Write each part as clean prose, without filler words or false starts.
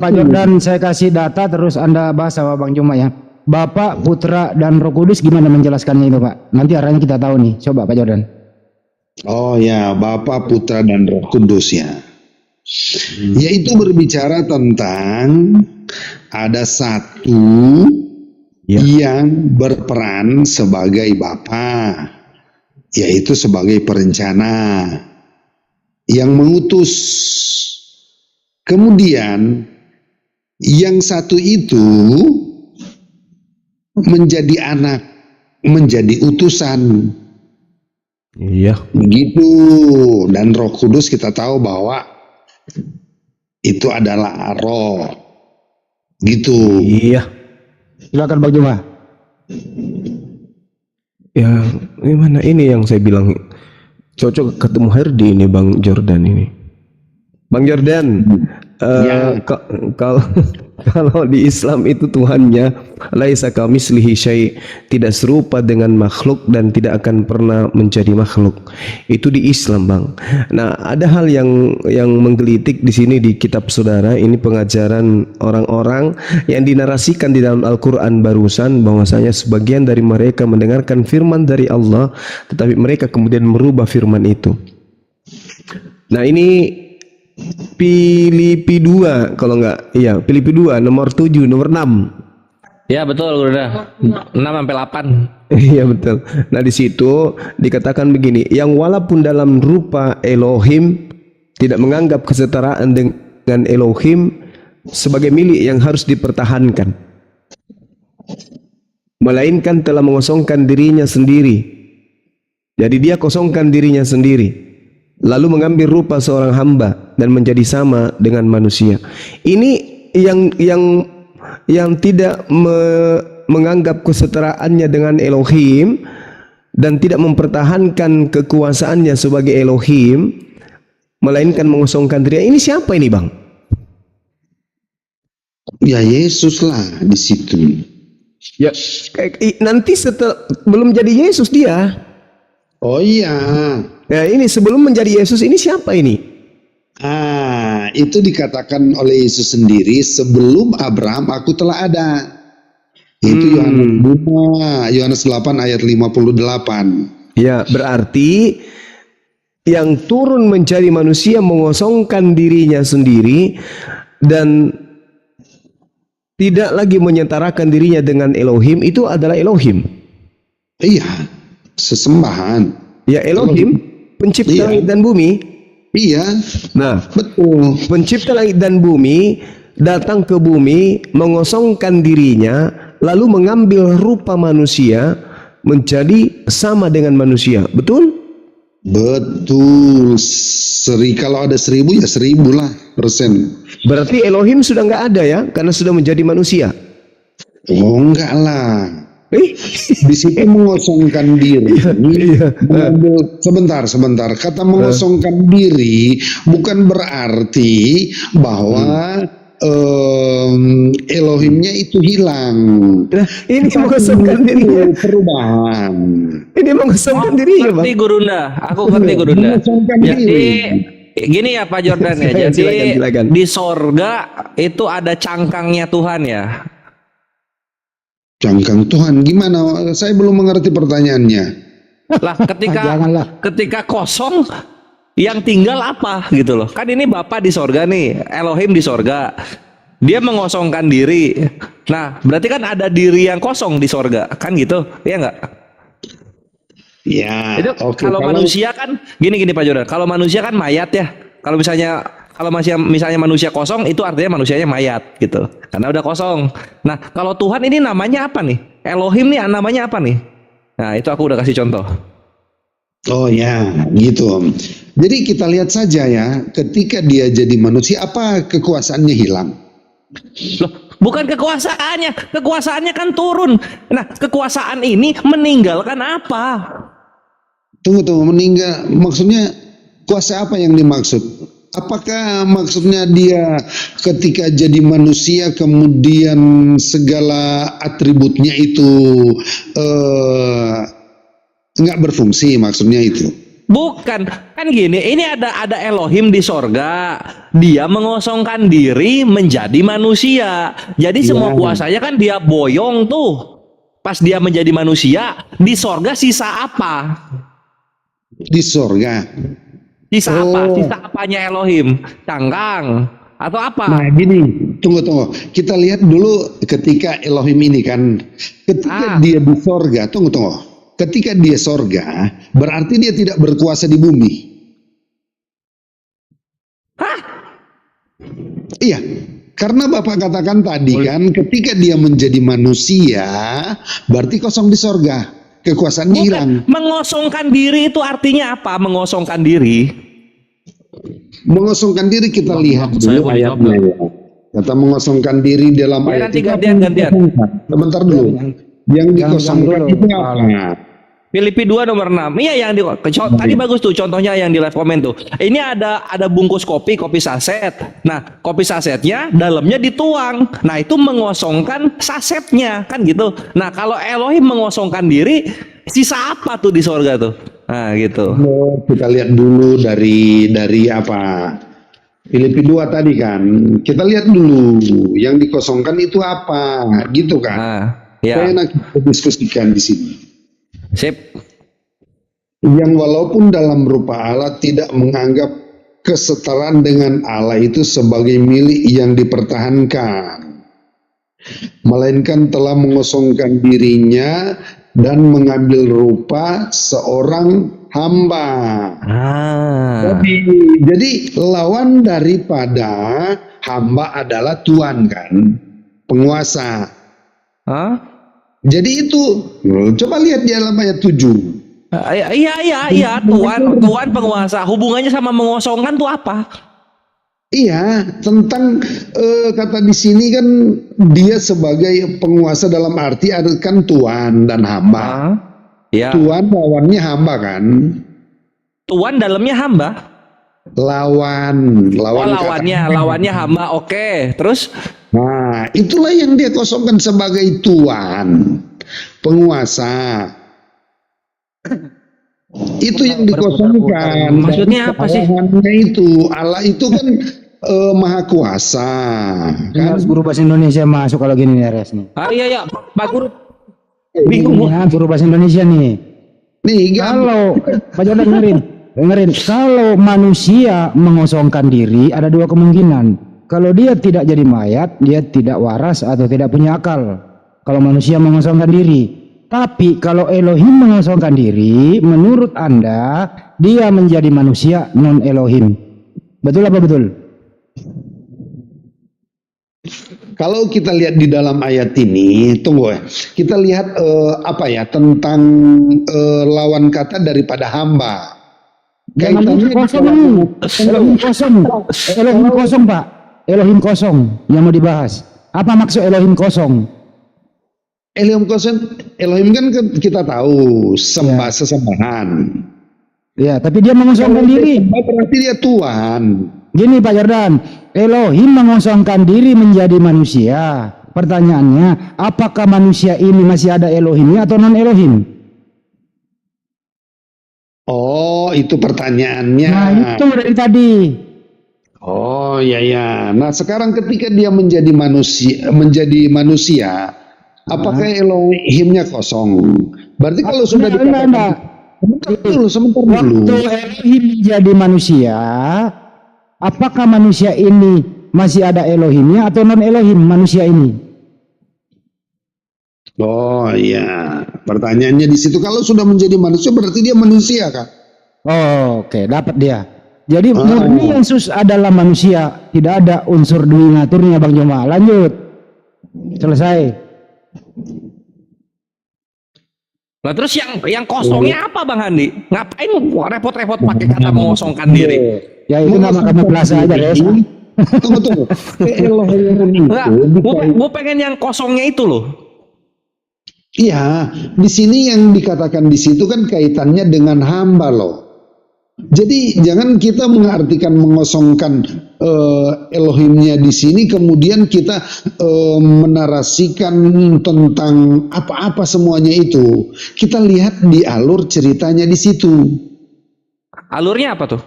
Pak Jordan, saya kasih data terus Anda bahas sama Bang Juma ya. Bapa, Putra, dan Roh Kudus gimana menjelaskannya itu Pak? Nanti arahnya kita tahu nih. Coba Pak Jordan. Oh ya, Bapa, Putra, dan Roh Kudus ya. Yaitu berbicara tentang ada satu yang berperan sebagai Bapa, yaitu sebagai perencana yang mengutus. Kemudian yang satu itu menjadi anak, menjadi utusan. Iya. Begitu. Dan Roh Kudus kita tahu bahwa itu adalah roh. Gitu. Iya. Silakan Bang Juma. Ya, gimana ini yang saya bilang cocok ketemu Herdi ini Bang Jordan ini. Bang Jordan, kalau di Islam itu Tuhannya laisa kamitslihi syai', tidak serupa dengan makhluk dan tidak akan pernah menjadi makhluk. Itu di Islam, Bang. Nah, ada hal yang menggelitik di sini di kitab saudara, ini pengajaran orang-orang yang dinarasikan di dalam Al-Qur'an barusan, bahwasanya sebagian dari mereka mendengarkan firman dari Allah tetapi mereka kemudian merubah firman itu. Nah, ini Filipi 2 kalau enggak, iya Filipi 2 nomor 7 nomor 6. Ya betul udah 6 sampai 8. Iya betul. Nah di situ dikatakan begini, yang walaupun dalam rupa Elohim tidak menganggap kesetaraan dengan Elohim sebagai milik yang harus dipertahankan, melainkan telah mengosongkan dirinya sendiri. Jadi dia kosongkan dirinya sendiri, lalu mengambil rupa seorang hamba dan menjadi sama dengan manusia. Ini yang tidak menganggap kesetaraannya dengan Elohim dan tidak mempertahankan kekuasaannya sebagai Elohim, melainkan mengosongkan diri. Ini siapa ini, Bang? Ya Yesus lah di situ. Ya, nanti setelah belum jadi Yesus dia. Oh iya. Nah ini sebelum menjadi Yesus ini siapa ini? Itu dikatakan oleh Yesus sendiri, sebelum Abraham aku telah ada. Itu Yohanes 8 ayat 58. Ya, berarti yang turun menjadi manusia mengosongkan dirinya sendiri dan tidak lagi menyetarakan dirinya dengan Elohim, itu adalah Elohim. Iya, sesembahan. Ya Elohim, pencipta langit dan bumi. Iya. Nah, betul. Pencipta langit dan bumi datang ke bumi, mengosongkan dirinya, lalu mengambil rupa manusia menjadi sama dengan manusia. Betul? Betul. Kalau ada 1000 ya 1000 lah persen. Berarti Elohim sudah nggak ada ya, karena sudah menjadi manusia. Oh enggak lah. Di situ mengosongkan diri. Sebentar. Kata mengosongkan diri bukan berarti bahwa Elohimnya itu hilang. Nah, ini mengosongkan diri. Perubahan. Ini mengosongkan diri ya, Bang. Ngerti Gurunda. Aku ngerti Gurunda. Jadi gini ya Pak Jordan ya. Jadi silakan. di sorga itu ada cangkangnya Tuhan ya. Cangkang Tuhan gimana? Saya belum mengerti pertanyaannya. Lah ketika kosong yang tinggal apa gitu loh. Kan ini Bapa di sorga nih, Elohim di sorga. Dia mengosongkan diri. Nah, berarti kan ada diri yang kosong di sorga, kan gitu? Iya enggak? Ya. Itu kalau manusia kan gini Pak Jordan. Kalau manusia kan mayat ya. Kalau misalnya manusia kosong itu artinya manusianya mayat gitu. Karena udah kosong. Nah, kalau Tuhan ini namanya apa nih? Elohim nih namanya apa nih? Nah, itu aku udah kasih contoh. Oh ya, gitu. Jadi kita lihat saja ya, ketika dia jadi manusia, apa kekuasaannya hilang? Loh, bukan kekuasaannya kan turun. Nah, kekuasaan ini meninggalkan apa? Tunggu, meninggal. Maksudnya kuasa apa yang dimaksud? Apakah maksudnya dia ketika jadi manusia kemudian segala atributnya itu nggak berfungsi, maksudnya itu? Bukan, kan gini, ini ada Elohim di sorga, dia mengosongkan diri menjadi manusia. Jadi semua kuasanya kan dia boyong tuh. Pas dia menjadi manusia, di sorga sisa apa? Di sorga. Sisa apa? Oh. Sisa apanya Elohim? Cangkang atau apa? Nah gini, tunggu. Kita lihat dulu ketika Elohim ini kan, ketika dia di sorga, tunggu. Ketika dia sorga, berarti dia tidak berkuasa di bumi. Hah? Iya, karena Bapak katakan tadi kan, ketika dia menjadi manusia, berarti kosong di sorga, kekuasaannya hilang. Mengosongkan diri itu artinya apa? Mengosongkan diri. Mengosongkan diri kita lihat dulu ayatnya ya. Kata mengosongkan diri dalam Ya, ayat nanti itu gantian. Sebentar dulu. Yang dikosongkan itu apa? Filipi 2 nomor 6. Iya yang tadi bagus tuh contohnya yang di live comment tuh. Ini ada bungkus kopi saset. Nah, kopi sasetnya dalamnya dituang. Nah, itu mengosongkan sasetnya kan gitu. Nah, kalau Elohim mengosongkan diri, sisa apa tuh di sorga tuh? Nah, gitu. Kita lihat dulu dari apa? Filipi 2 tadi kan. Kita lihat dulu yang dikosongkan itu apa, gitu kan. Nah, ya. Saya nak kita diskusikan di sini. Sip. Yang walaupun dalam rupa Allah tidak menganggap kesetaraan dengan Allah itu sebagai milik yang dipertahankan, melainkan telah mengosongkan dirinya dan mengambil rupa seorang hamba. Jadi lawan daripada hamba adalah Tuhan kan, penguasa. Jadi itu, coba lihat di dalam ayat 7. Iya, Tuhan penguasa. Hubungannya sama mengosongkan tuh apa? Iya, tentang kata di sini kan dia sebagai penguasa dalam arti ada kan Tuhan dan hamba. Ya. Tuhan lawannya hamba kan? Tuhan dalamnya hamba. Lawannya hamba. Oke, terus? Nah, itulah yang dia kosongkan sebagai Tuhan, penguasa. Itu yang dikosongkan. Maksudnya apa sih? Allah itu kan maha kuasa. Kan? Harus guru bahasa Indonesia masuk kalau gini nih Res nih. Iya, Pak Guru. Bingung. Ya, guru bahasa Indonesia nih. Nih, kalau Pak Jordan dengerin. Kalau manusia mengosongkan diri ada dua kemungkinan. Kalau dia tidak jadi mayat, dia tidak waras atau tidak punya akal. Kalau manusia mengosongkan diri. Tapi kalau Elohim mengosongkan diri, menurut Anda, dia menjadi manusia non Elohim. Betul apa betul? Kalau kita lihat di dalam ayat ini, tunggu ya. Kita lihat tentang lawan kata daripada hamba. Elohim kosong, Pak. Elohim kosong yang mau dibahas. Apa maksud Elohim kosong? Elohim kosong, Elohim kan kita tahu sesembahan. Ya, tapi dia mengosongkan diri. Berarti dia Tuhan. Gini Pak Jordan, Elohim mengosongkan diri menjadi manusia. Pertanyaannya, apakah manusia ini masih ada Elohimnya atau non Elohim? Oh, itu pertanyaannya. Nah, itu dari tadi. Oh, ya. Nah, sekarang ketika dia menjadi manusia, apakah Elohimnya kosong? Berarti kalau sudah dikatakan sebentar dulu. Waktu Elohim menjadi manusia, apakah manusia ini masih ada Elohimnya atau non Elohim manusia ini? Oh iya, pertanyaannya di situ. Kalau sudah menjadi manusia berarti dia manusia kan? Oh, oke, dapat dia. Jadi murni Yesus adalah manusia, tidak ada unsur dui ngaturnya Bang Joma. Lanjut, selesai. Nah terus yang kosongnya apa Bang Handi? Ngapain repot-repot pakai kata mengosongkan diri? Ya itu nama kamu plaza aja ya. Tunggu. Gue pengen yang kosongnya itu loh. Iya, di sini yang dikatakan di situ kan kaitannya dengan hamba loh. Jadi jangan kita mengartikan mengosongkan Elohimnya di sini kemudian kita menarasikan tentang apa-apa semuanya itu. Kita lihat di alur ceritanya di situ. Alurnya apa tuh?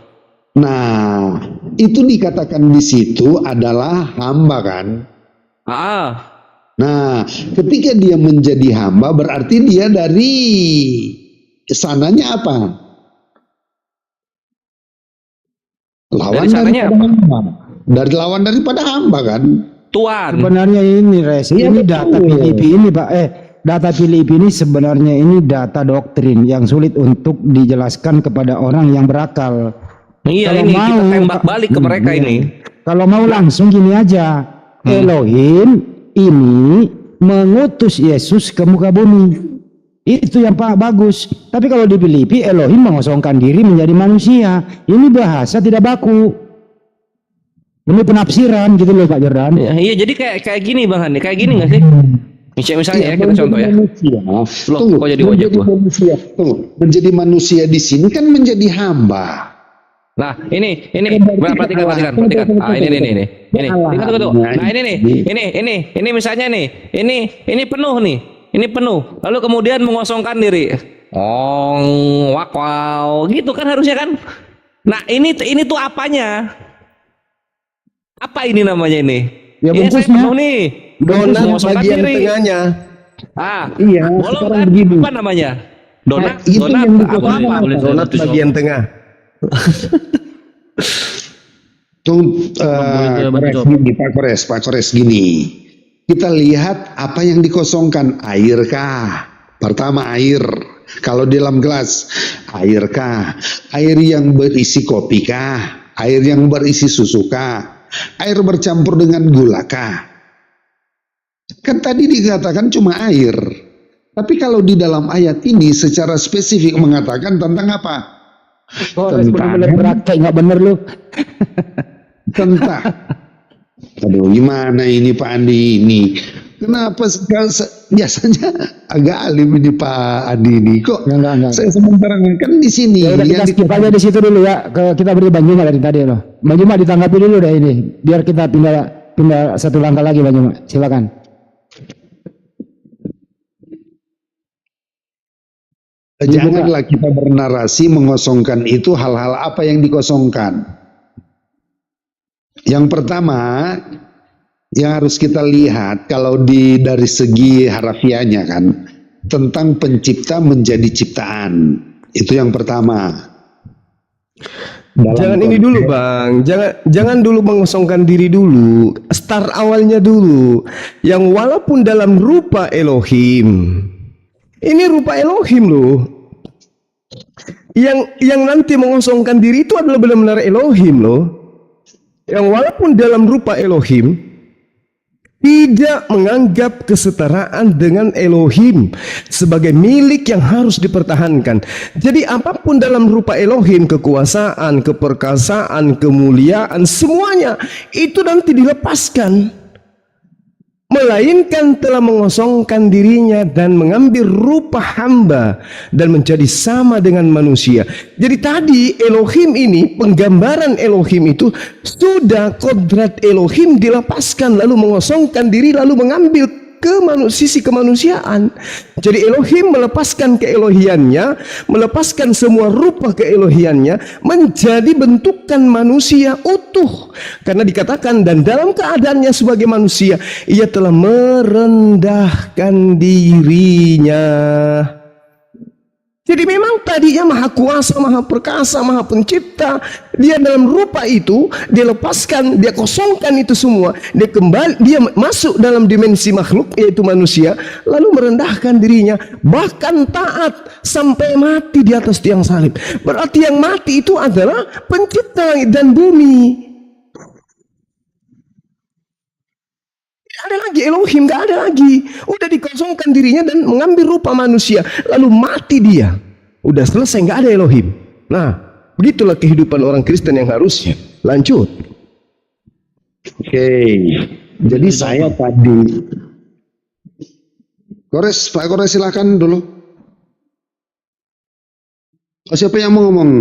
Nah, itu dikatakan di situ adalah hamba kan. Ah, Nah, ketika dia menjadi hamba berarti dia dari sananya apa? Lawan dari sananya daripada apa? hamba. Lawan daripada hamba kan. Tuan. Sebenarnya ini res, Iya, ini betul. data Filipi ini Pak, data Filipi ini sebenarnya ini data doktrin yang sulit untuk dijelaskan kepada orang yang berakal. Iya, Kalau ini kita mau, tembak balik ke mereka iya. ini. Kalau mau langsung gini aja, Elohim ini mengutus Yesus ke muka bumi. Itu yang Pak bagus. Tapi kalau di Filipi Elohim mengosongkan diri menjadi manusia. Ini bahasa tidak baku. Ini penafsiran gitu loh Pak Jordan. Ya, iya, jadi kayak gini Bang Hani, kayak gini nggak sih? Misalnya ya, kita contoh ya. Manusia. Loh, kok jadi ojek gua? manusia. Menjadi manusia di sini kan menjadi hamba. Nah, ini perhatikan. Ah, ini. Tunggu. Nah, ini misalnya nih, ini penuh nih. Ini penuh. Lalu kemudian mengosongkan diri. Wow, gitu kan harusnya kan? Nah, ini tuh apanya? Apa ini namanya ini? Ya, Ini saya bungkusnya. penuh nih. Donat Mengosongkan bagian diri. tengahnya. Ah, Iya, bolong sekarang kan? begini. Apa namanya? Donat, Itu donat, yang apa? Donat bagian tengah. Pak Kores gini. Kita lihat apa yang dikosongkan, air kah? Pertama air. Kalau di dalam gelas, air kah? Air yang berisi kopi kah? Air yang berisi susu kah? Air bercampur dengan gula kah? Kan tadi dikatakan cuma air. Tapi kalau di dalam ayat ini secara spesifik mengatakan tentang apa? Kok bener-bener praktek nggak bener lu? Tentang, aduh gimana ini Pak Andi ini? Kenapa biasanya agak alim ini Pak Andi ini? Kok Enggak. saya sementara kan di sini? Ya udah kita skip aja di situ dulu ya. Kita beri Bang Juma dari tadi loh. Bang Juma ditanggapi dulu deh ini. Biar kita pindah satu langkah lagi Bang Juma. Silakan. Janganlah kita bernarasi mengosongkan itu hal-hal apa yang dikosongkan. Yang pertama yang harus kita lihat kalau dari segi harafiahnya kan tentang pencipta menjadi ciptaan. Itu yang pertama. Jangan ini dulu Bang, jangan dulu mengosongkan diri dulu. Start awalnya dulu. Yang walaupun dalam rupa Elohim. Ini rupa Elohim loh. Yang nanti mengosongkan diri itu adalah benar-benar Elohim loh. Yang walaupun dalam rupa Elohim tidak menganggap kesetaraan dengan Elohim sebagai milik yang harus dipertahankan. Jadi apapun dalam rupa Elohim, kekuasaan, keperkasaan, kemuliaan, semuanya itu nanti dilepaskan. Melainkan telah mengosongkan dirinya dan mengambil rupa hamba dan menjadi sama dengan manusia. Jadi tadi Elohim ini, penggambaran Elohim itu sudah kodrat Elohim dilepaskan lalu mengosongkan diri lalu mengambil sisi kemanusiaan. Jadi Elohim melepaskan keelohiannya, melepaskan semua rupa keelohiannya menjadi bentukan manusia utuh. Karena dikatakan dan dalam keadaannya sebagai manusia ia telah merendahkan dirinya. Jadi memang tadinya maha kuasa, maha perkasa, maha pencipta. Dia dalam rupa itu, dia lepaskan, dia kosongkan itu semua. Dia masuk dalam dimensi makhluk, yaitu manusia. Lalu merendahkan dirinya, bahkan taat sampai mati di atas tiang salib. Berarti yang mati itu adalah pencipta langit dan bumi. Ada lagi Elohim, gak ada lagi. Udah dikosongkan dirinya dan mengambil rupa manusia, lalu mati dia. Udah selesai, gak ada Elohim. Nah, begitulah kehidupan orang Kristen yang harusnya. Lanjut. Oke, jadi saya tadi Pak Kores silakan dulu. Siapa yang mau ngomong?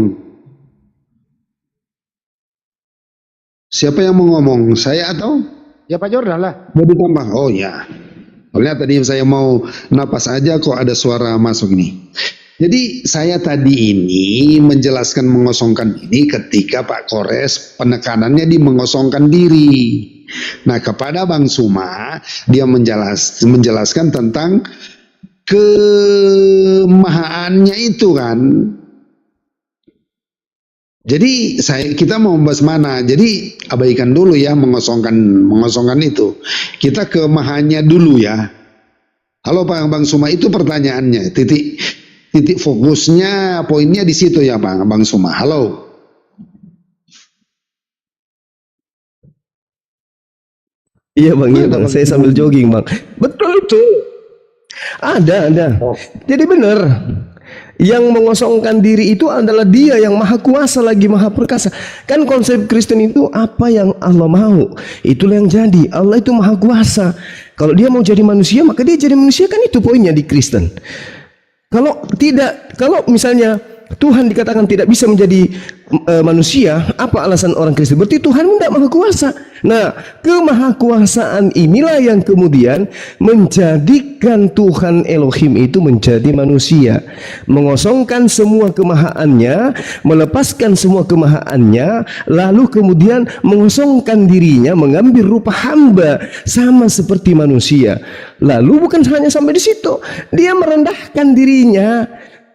Siapa yang mau ngomong? Saya atau? Ya Pak Jordan lah. Mau ditambah? Oh ya. Soalnya tadi saya mau napas aja kok ada suara masuk nih. Jadi saya tadi ini menjelaskan mengosongkan ini ketika Pak Kores penekanannya di mengosongkan diri. Nah, kepada Bang Suma dia menjelaskan tentang kemahaannya itu kan. Jadi kita mau membahas mana? Jadi abaikan dulu ya mengosongkan itu. Kita ke mahannya dulu ya. Halo Bang Suma, itu pertanyaannya. Titik fokusnya, poinnya di situ ya Bang Suma. Halo. Iya bang, saya sambil jogging bang. Betul tuh. Ada. Jadi benar. Yang mengosongkan diri itu adalah Dia yang maha kuasa lagi maha perkasa. Kan konsep Kristen itu apa yang Allah mau, itulah yang jadi. Allah itu maha kuasa. Kalau Dia mau jadi manusia, maka Dia jadi manusia, kan itu poinnya di Kristen. Kalau misalnya Tuhan dikatakan tidak bisa menjadi manusia, apa alasan orang Kristen? Berarti Tuhan tidak maha kuasa. Nah, kemahakuasaan inilah yang kemudian menjadikan Tuhan Elohim itu menjadi manusia, mengosongkan semua kemahaannya, melepaskan semua kemahaannya, lalu kemudian mengosongkan dirinya, mengambil rupa hamba sama seperti manusia. Lalu bukan hanya sampai di situ, Dia merendahkan dirinya.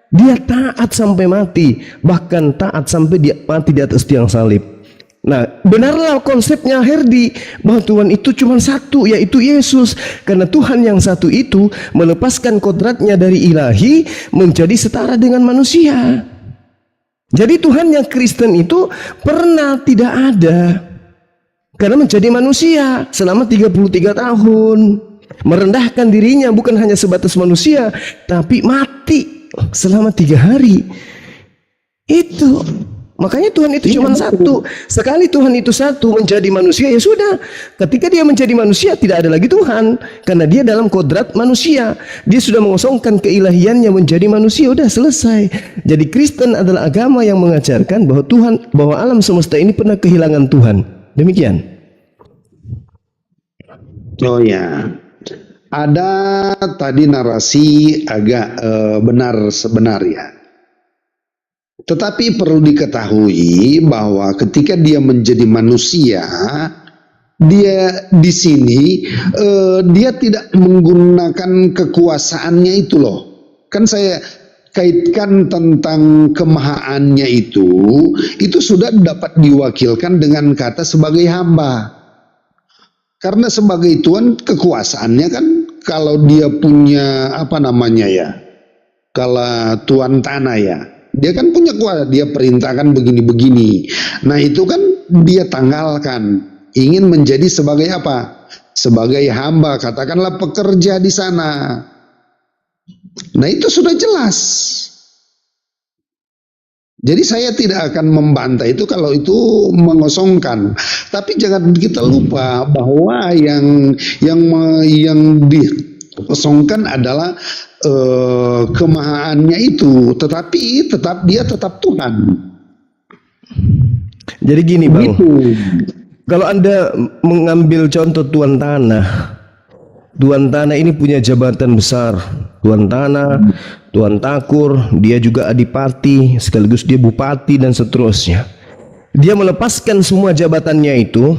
Dia taat sampai mati, bahkan taat sampai dia mati di atas tiang salib. Nah, benarlah konsepnya Herdi, bahwa Tuhan itu cuma satu, yaitu Yesus. Karena Tuhan yang satu itu melepaskan kodratnya dari ilahi menjadi setara dengan manusia. Jadi Tuhan yang Kristen itu pernah tidak ada, karena menjadi manusia selama 33 tahun. Merendahkan dirinya bukan hanya sebatas manusia, tapi mati selama 3 hari. Itu makanya Tuhan itu cuma satu. Sekali Tuhan itu satu menjadi manusia, ya sudah. Ketika Dia menjadi manusia, tidak ada lagi Tuhan, karena Dia dalam kodrat manusia. Dia sudah mengosongkan keilahiannya menjadi manusia, udah selesai. Jadi Kristen adalah agama yang mengajarkan bahwa alam semesta ini pernah kehilangan Tuhan. Demikian. Oh ya. Ada tadi narasi agak benar sebenarnya. Tetapi perlu diketahui bahwa ketika Dia menjadi manusia, Dia di sini Dia tidak menggunakan kekuasaannya itu loh. Kan saya kaitkan tentang kemahaannya itu sudah dapat diwakilkan dengan kata sebagai hamba. Karena sebagai Tuhan kekuasaannya kan, kalau Dia punya kalau Tuan tanah ya, Dia kan punya kuasa, Dia perintahkan begini-begini. Nah itu kan Dia tanggalkan, ingin menjadi sebagai apa? Sebagai hamba, katakanlah pekerja di sana. Nah itu sudah jelas. Jadi saya tidak akan membantah itu kalau itu mengosongkan. Tapi jangan kita lupa bahwa yang dikosongkan adalah kemahaannya itu, tetapi Dia tetap Tuhan. Jadi gini Bang, Gitu. kalau Anda mengambil contoh Tuan Tanah ini punya jabatan besar. Tuan Tanah, Tuan Takur, dia juga adipati, sekaligus dia bupati dan seterusnya. Dia melepaskan semua jabatannya itu,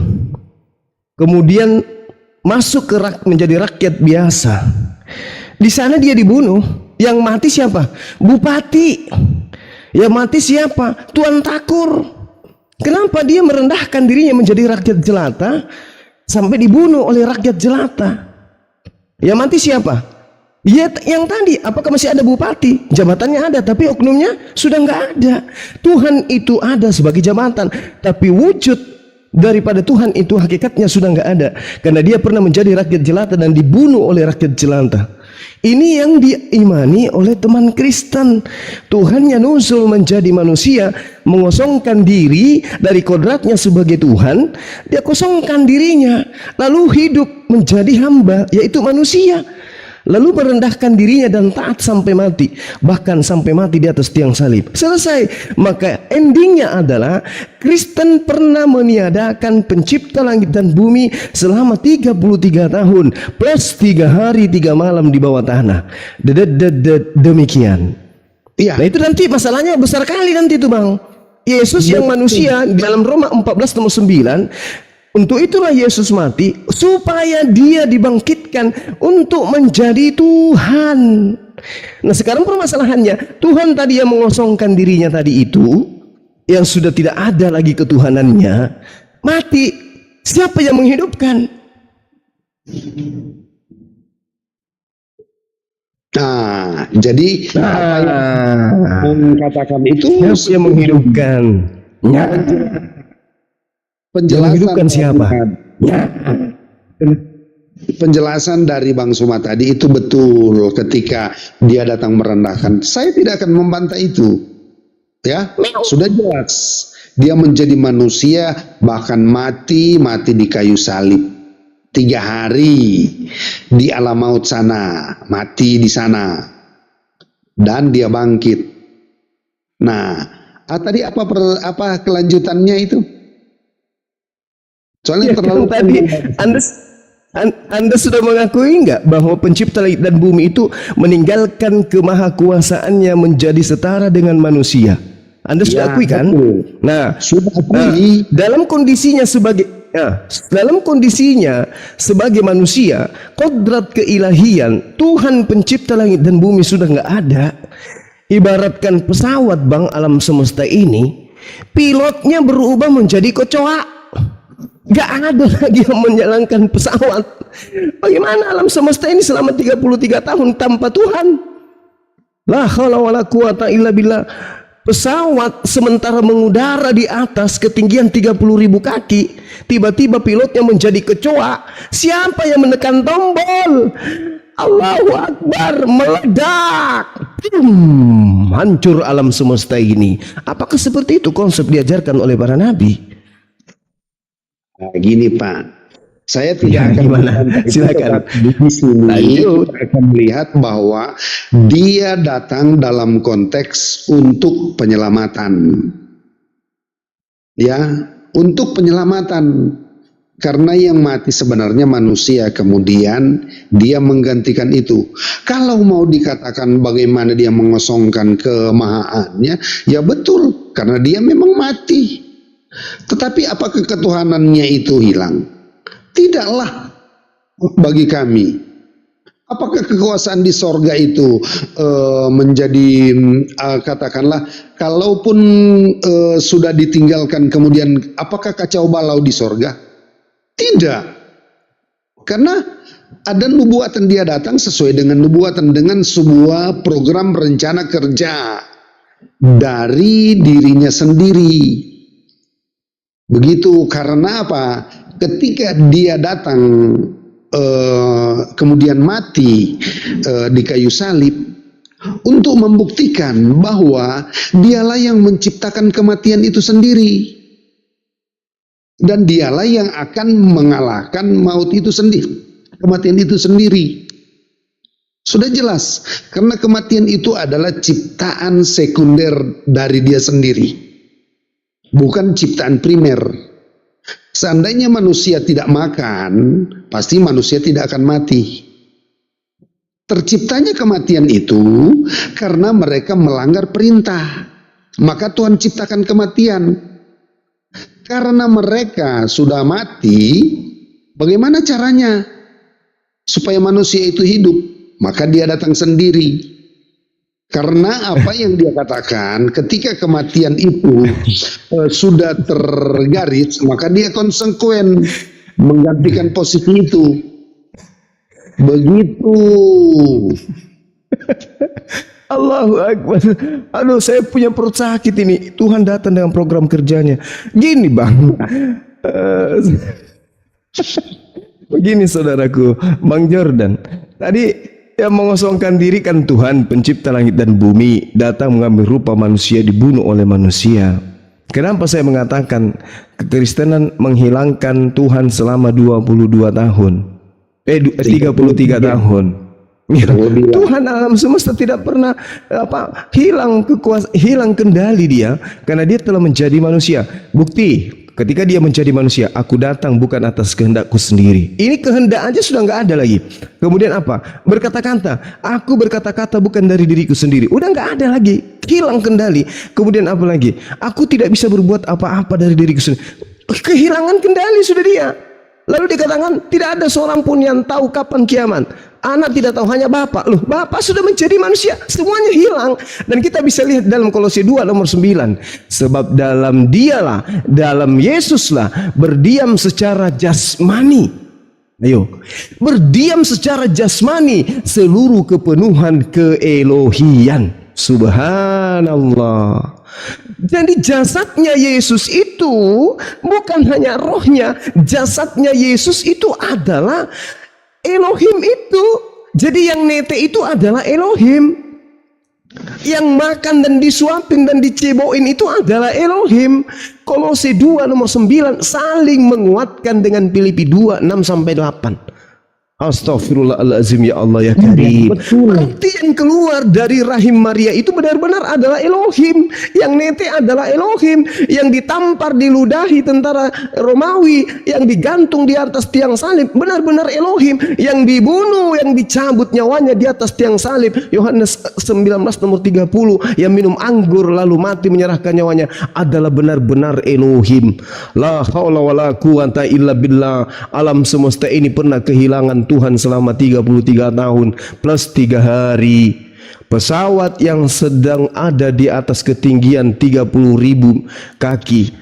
kemudian masuk menjadi rakyat biasa. Di sana dia dibunuh. Yang mati siapa? Bupati. Yang mati siapa? Tuan Takur. Kenapa dia merendahkan dirinya menjadi rakyat jelata sampai dibunuh oleh rakyat jelata? Yang mati siapa? Ya yang tadi. Apakah masih ada bupati? Jabatannya ada, tapi oknumnya sudah nggak ada. Tuhan itu ada sebagai jabatan, tapi wujud daripada Tuhan itu hakikatnya sudah nggak ada, karena Dia pernah menjadi rakyat jelata dan dibunuh oleh rakyat jelata. Ini yang diimani oleh teman Kristen. Tuhannya nuzul menjadi manusia, mengosongkan diri dari kodratnya sebagai Tuhan. Dia kosongkan dirinya, lalu hidup menjadi hamba, yaitu manusia. Lalu merendahkan dirinya dan taat sampai mati, bahkan sampai mati di atas tiang salib. Selesai. Maka endingnya adalah Kristen pernah meniadakan pencipta langit dan bumi selama 33 tahun plus 3 hari 3 malam di bawah tanah. Demikian. Iya. Nah itu nanti masalahnya besar kali nanti itu Bang. Yesus yang manusia di dalam Roma 14 nomor 9, untuk itulah Yesus mati supaya dia dibangkitkan untuk menjadi Tuhan. Nah sekarang permasalahannya, Tuhan tadi yang mengosongkan dirinya tadi itu, yang sudah tidak ada lagi ketuhanannya, mati. Siapa yang menghidupkan? Nah, jadi apa yang mengatakan itu Siapa yang menghidupkan? Ya. Yang menghidupkan siapa? Penjelasan dari Bang Suma tadi itu betul ketika dia datang merendahkan. Saya tidak akan membantah itu. Ya, sudah jelas. Dia menjadi manusia, bahkan mati di kayu salib. 3 hari di alam maut sana, mati di sana, dan dia bangkit. Nah, tadi apa kelanjutannya itu? Soalnya terlalu Tadi Anda sudah mengakui enggak bahwa pencipta langit dan bumi itu meninggalkan kemahakuasaannya menjadi setara dengan manusia? Anda sudah akui kan? Betul. Nah, Sudah akui. dalam kondisinya sebagai manusia, kodrat keilahian Tuhan pencipta langit dan bumi sudah nggak ada. Ibaratkan pesawat Bang, alam semesta ini, pilotnya berubah menjadi kecoa. Nggak ada lagi yang menjalankan pesawat. Bagaimana alam semesta ini selama 33 tahun tanpa Tuhan? La haula wala quwata illa billah. Pesawat sementara mengudara di atas ketinggian 30.000 kaki, tiba-tiba pilotnya menjadi kecoa. Siapa yang menekan tombol? Allahu Akbar, meledak. Hancur alam semesta ini. Apakah seperti itu konsep diajarkan oleh para nabi? Nah, gini Pak, saya tidak akan gimana? Silakan. Di sini Lanjut. kita akan melihat bahwa dia datang dalam konteks untuk penyelamatan. Ya, untuk penyelamatan. Karena yang mati sebenarnya manusia, kemudian dia menggantikan itu. Kalau mau dikatakan bagaimana dia mengosongkan kemahaannya, ya betul, karena dia memang mati. Tetapi apakah ketuhanannya itu hilang? Tidaklah bagi kami. Apakah kekuasaan di sorga itu menjadi katakanlah, kalaupun sudah ditinggalkan kemudian apakah kacau balau di sorga? Tidak. Karena ada nubuatan, dia datang sesuai dengan nubuatan, dengan sebuah program rencana kerja dari dirinya sendiri. Begitu, karena apa? Ketika dia datang kemudian mati di kayu salib untuk membuktikan bahwa dialah yang menciptakan kematian itu sendiri, dan dialah yang akan mengalahkan maut itu sendiri, kematian itu sendiri. Sudah jelas, karena kematian itu adalah ciptaan sekunder dari dia sendiri, bukan ciptaan primer. Seandainya manusia tidak makan, pasti manusia tidak akan mati. Terciptanya kematian itu karena mereka melanggar perintah. Maka Tuhan ciptakan kematian. Karena mereka sudah mati, bagaimana caranya supaya manusia itu hidup? Maka dia datang sendiri. Karena apa yang dia katakan, ketika kematian itu sudah tergaris, maka dia konsekuen menggantikan posisi itu. Begitu. Allahu Akbar. Aduh, saya punya perut sakit ini. Tuhan datang dengan program kerjanya. Gini Bang. Begini saudaraku, Bang Jordan. Tadi yang mengosongkan diri kan Tuhan pencipta langit dan bumi, datang mengambil rupa manusia, dibunuh oleh manusia. Kenapa saya mengatakan kekristenan menghilangkan Tuhan selama 22 tahun? 33 tahun. Ya, Tuhan alam semesta tidak pernah hilang kendali dia, karena dia telah menjadi manusia. Bukti ketika dia menjadi manusia, aku datang bukan atas kehendakku sendiri. Ini kehendak aja sudah nggak ada lagi. Kemudian apa? Berkata-kata, aku berkata-kata bukan dari diriku sendiri. Udah nggak ada lagi, hilang kendali. Kemudian apa lagi? Aku tidak bisa berbuat apa-apa dari diriku sendiri. Kehilangan kendali sudah dia. Lalu dikatakan tidak ada seorang pun yang tahu kapan kiamat. Anak tidak tahu, hanya Bapak. Loh, Bapak sudah menjadi manusia, semuanya hilang. Dan kita bisa lihat dalam Kolose 2 nomor 9. Sebab dalam dialah, dalam Yesuslah berdiam secara jasmani. Ayo, berdiam secara jasmani seluruh kepenuhan keelohian. Subhanallah. Jadi jasadnya Yesus itu bukan hanya rohnya, jasadnya Yesus itu adalah Elohim itu. Jadi yang nete itu adalah Elohim. Yang makan dan disuapin dan diceboin itu adalah Elohim. Kolose 2 nomor 9 saling menguatkan dengan Filipi 2 6 sampai 8. Astaghfirullahaladzim, ya Allah ya Karim. Berarti yang keluar dari rahim Maria itu benar-benar adalah Elohim. Yang nete adalah Elohim. Yang ditampar diludahi tentara Romawi, yang digantung di atas tiang salib, benar-benar Elohim. Yang dibunuh, yang dicabut nyawanya di atas tiang salib, Yohanes 19 nomor 30, yang minum anggur lalu mati menyerahkan nyawanya, adalah benar-benar Elohim. La haula wala quwata illa billah. Alam semesta ini pernah kehilangan Tuhan selama 33 tahun plus 3 hari. Pesawat yang sedang ada di atas ketinggian 30.000 kaki,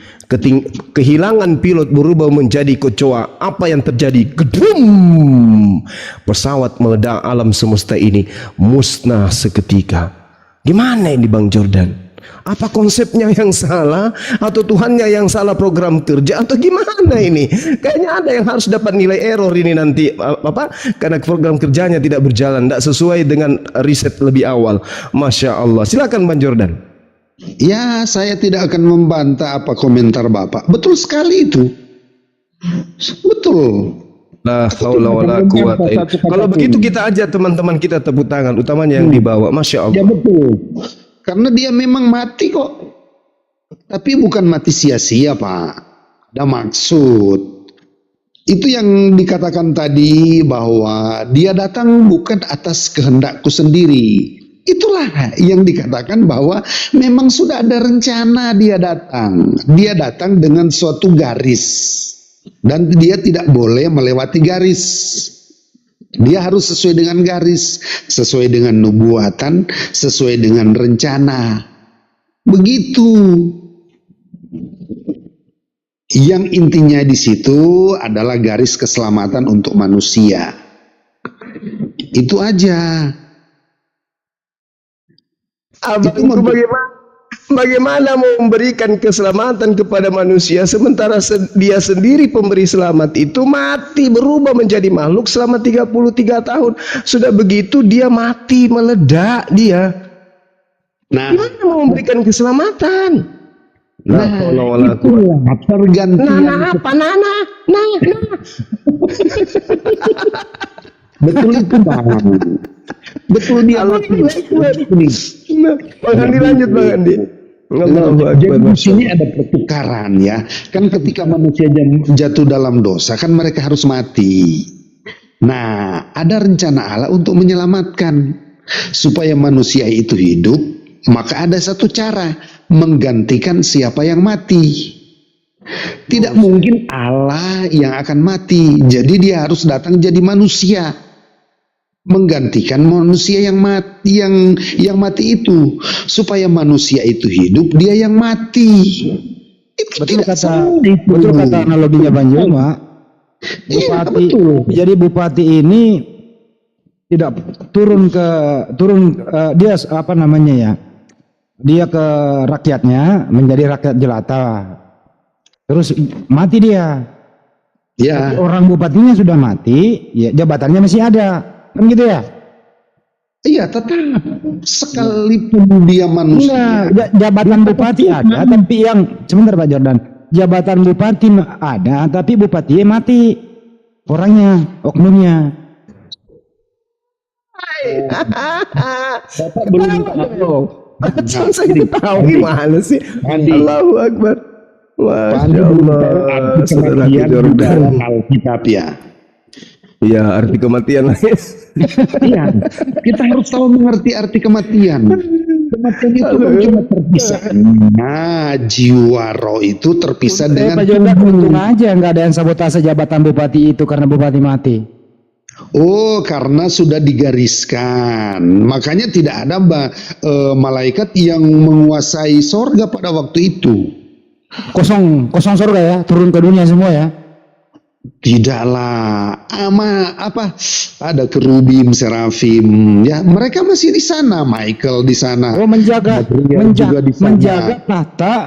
kehilangan pilot berubah menjadi kecoa. Apa yang terjadi? Gedum! Pesawat meledak, alam semesta ini musnah seketika. Gimana ini Bang Jordan? Apa konsepnya yang salah, atau Tuhannya yang salah program kerja, atau gimana ini? Kayaknya ada yang harus dapat nilai error ini nanti, apa? Karena program kerjanya tidak berjalan, tidak sesuai dengan riset lebih awal. Masya Allah. Silakan Bang Jordan. Ya, saya tidak akan membantah apa komentar Bapak. Betul sekali itu. Betul. La haula wala quwata illa billah. Kalau begitu kita aja teman-teman kita tepuk tangan, utamanya yang dibawa. Masya Allah. Ya betul. Karena dia memang mati kok. Tapi bukan mati sia-sia, Pak. Ada maksud. Itu yang dikatakan tadi bahwa dia datang bukan atas kehendakku sendiri. Itulah yang dikatakan bahwa memang sudah ada rencana dia datang. Dia datang dengan suatu garis. Dan dia tidak boleh melewati garis. Dia harus sesuai dengan garis, sesuai dengan nubuatan, sesuai dengan rencana. Begitu. Yang intinya di situ adalah garis keselamatan untuk manusia. Itu aja. Abang, bagaimana mau memberikan keselamatan kepada manusia sementara dia sendiri pemberi selamat itu mati, berubah menjadi makhluk selama 33 tahun. Sudah begitu dia mati, meledak dia. Nah, Gimana mau memberikan keselamatan? itulah pergantian. Betul itu, Bang. Betul dia mati. Bang Andi lanjut, Bang Andi. Jadi di sini ada pertukaran ya. Kan ketika manusia jatuh dalam dosa kan mereka harus mati. Nah, ada rencana Allah untuk menyelamatkan supaya manusia itu hidup, maka ada satu cara menggantikan siapa yang mati. Tidak mungkin Allah yang akan mati. Jadi dia harus datang jadi manusia, menggantikan manusia yang mati, yang mati itu, supaya manusia itu hidup, dia yang mati. Itu Betul kata analoginya Bang Joma. Bupati, jadi bupati ini tidak dia apa namanya ya? Dia ke rakyatnya menjadi rakyat jelata. Terus mati dia. Ya. Tapi orang bupatinya sudah mati, ya jabatannya masih ada. Kan gitu ya? Iya, tetap sekalipun dia manusia. Enggak, jabatan bupati ada, tapi yang sebentar Pak Jordan, jabatan bupati ada, tapi bupatinya mati, orangnya, oknumnya. Bapak belum tahu. Saya tahu gimana sih? Allahu Akbar. Masya Allah, arti saudara kematian di Jordan. dalam Alkitab ya. Iya, arti kematian. Iya, kita harus tahu mengerti arti kematian. Kematian itu kan cuma terpisah. Nah, jiwa roh itu terpisah dengan Pak Jordan, untung aja nggak ada yang sabotase jabatan bupati itu karena bupati mati. Oh, karena sudah digariskan. Makanya tidak ada malaikat yang menguasai sorga pada waktu itu. Kosong surga ya, turun ke dunia semua ya. Tidaklah, ada kerubim, serafim, ya mereka masih di sana, Michael di sana. Oh, menjaga juga di sana.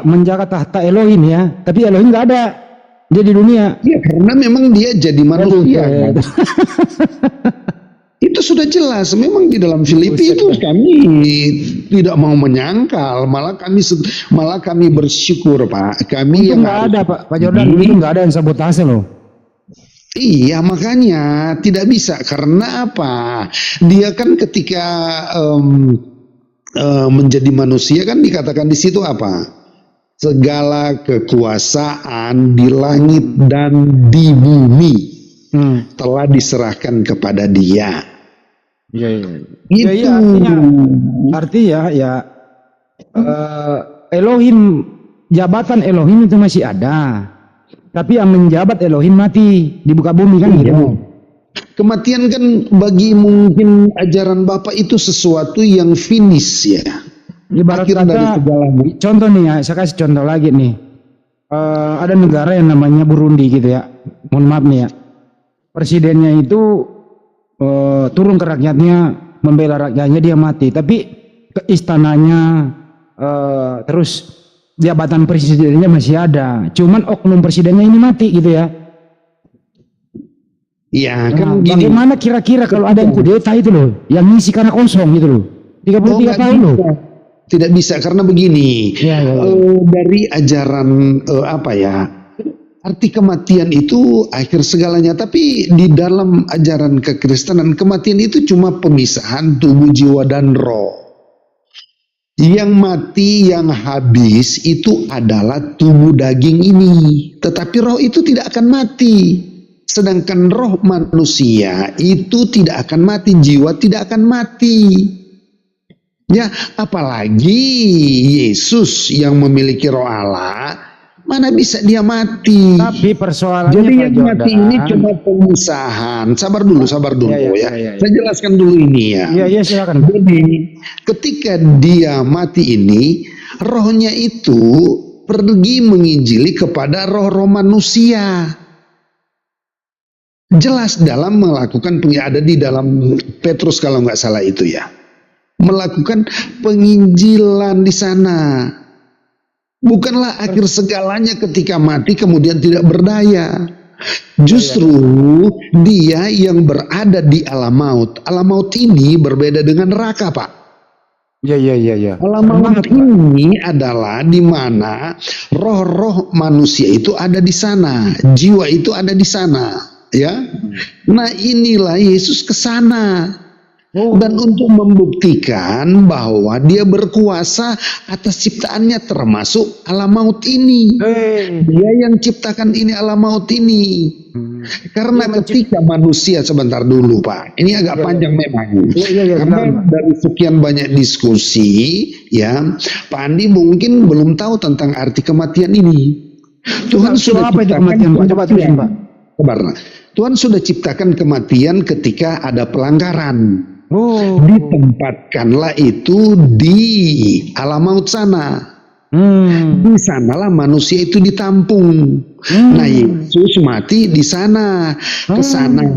menjaga tahta Elohim ya. Tapi Elohim nggak ada. Dia di dunia. Ya karena memang dia jadi manusia. Ya. Kan? Itu sudah jelas. Memang di dalam Filipi itu kami tidak mau menyangkal, malah kami bersyukur, Pak. Kami Itu yang nggak ada Pak Jordan, itu nggak ada yang sabotase loh. Iya, makanya tidak bisa. Karena apa? Dia kan ketika menjadi manusia kan dikatakan di situ apa? Segala kekuasaan di langit dan di bumi telah diserahkan kepada Dia. Iya. Itu. Ya, artinya ya Elohim, jabatan Elohim itu masih ada. Tapi yang menjabat Elohim mati di muka bumi kan gitu. Kematian kan bagi mungkin ajaran Bapak itu sesuatu yang finish ya. Ibarat Akhir dari kata, segalanya. contoh nih ya, saya kasih contoh lagi nih. Ada negara yang namanya Burundi gitu ya. Mohon maaf nih ya. Presidennya itu turun ke rakyatnya, membela rakyatnya, dia mati. Tapi ke istananya terus jabatan presidennya masih ada. Cuman oknum presidennya ini mati gitu ya. Iya, Nah, kan gini. bagaimana kira-kira kalau ada yang kudeta itu loh, yang ngisi karena kosong gitu loh. 33 nggak tahun loh. bisa. Tidak bisa karena begini. Ya. Dari ajaran arti kematian itu akhir segalanya. Tapi di dalam ajaran kekristenan kematian itu cuma pemisahan tubuh, jiwa dan roh. Yang mati, yang habis itu adalah tubuh daging ini. Tetapi roh itu tidak akan mati. Sedangkan roh manusia itu tidak akan mati, jiwa tidak akan mati. Ya, apalagi Yesus yang memiliki roh Allah, mana bisa dia mati? Tapi persoalannya Jadi Pak yang Jordan, mati ini cuma pemisahan. Sabar dulu Ya. Saya jelaskan dulu ini ya. Iya silakan. Jadi ketika dia mati ini, rohnya itu pergi menginjili kepada roh-roh manusia. Jelas dalam melakukan ada di dalam Petrus kalau nggak salah itu ya. Melakukan penginjilan di sana. Bukanlah akhir segalanya ketika mati kemudian tidak berdaya. Justru dia yang berada di alam maut. Alam maut ini berbeda dengan neraka, Pak. Iya. Alam maut ini adalah di mana roh-roh manusia itu ada di sana, jiwa itu ada di sana, ya. Nah, inilah Yesus ke sana. Dan untuk membuktikan bahwa dia berkuasa atas ciptaannya termasuk alam maut ini. Dia yang ciptakan ini alam maut ini. Karena ketika manusia, sebentar dulu Pak, ini agak panjang memang. Karena dari sekian banyak diskusi, ya, Pak Andi mungkin belum tahu tentang arti kematian ini. Tuhan sudah apa itu ciptakan kematian, Pak? Coba terusin, Pak. Tuhan sudah ciptakan kematian ketika ada pelanggaran. Ditempatkanlah itu di alam maut sana. Di sanalah manusia itu ditampung. Nah, Yesus mati di sana, ke sana.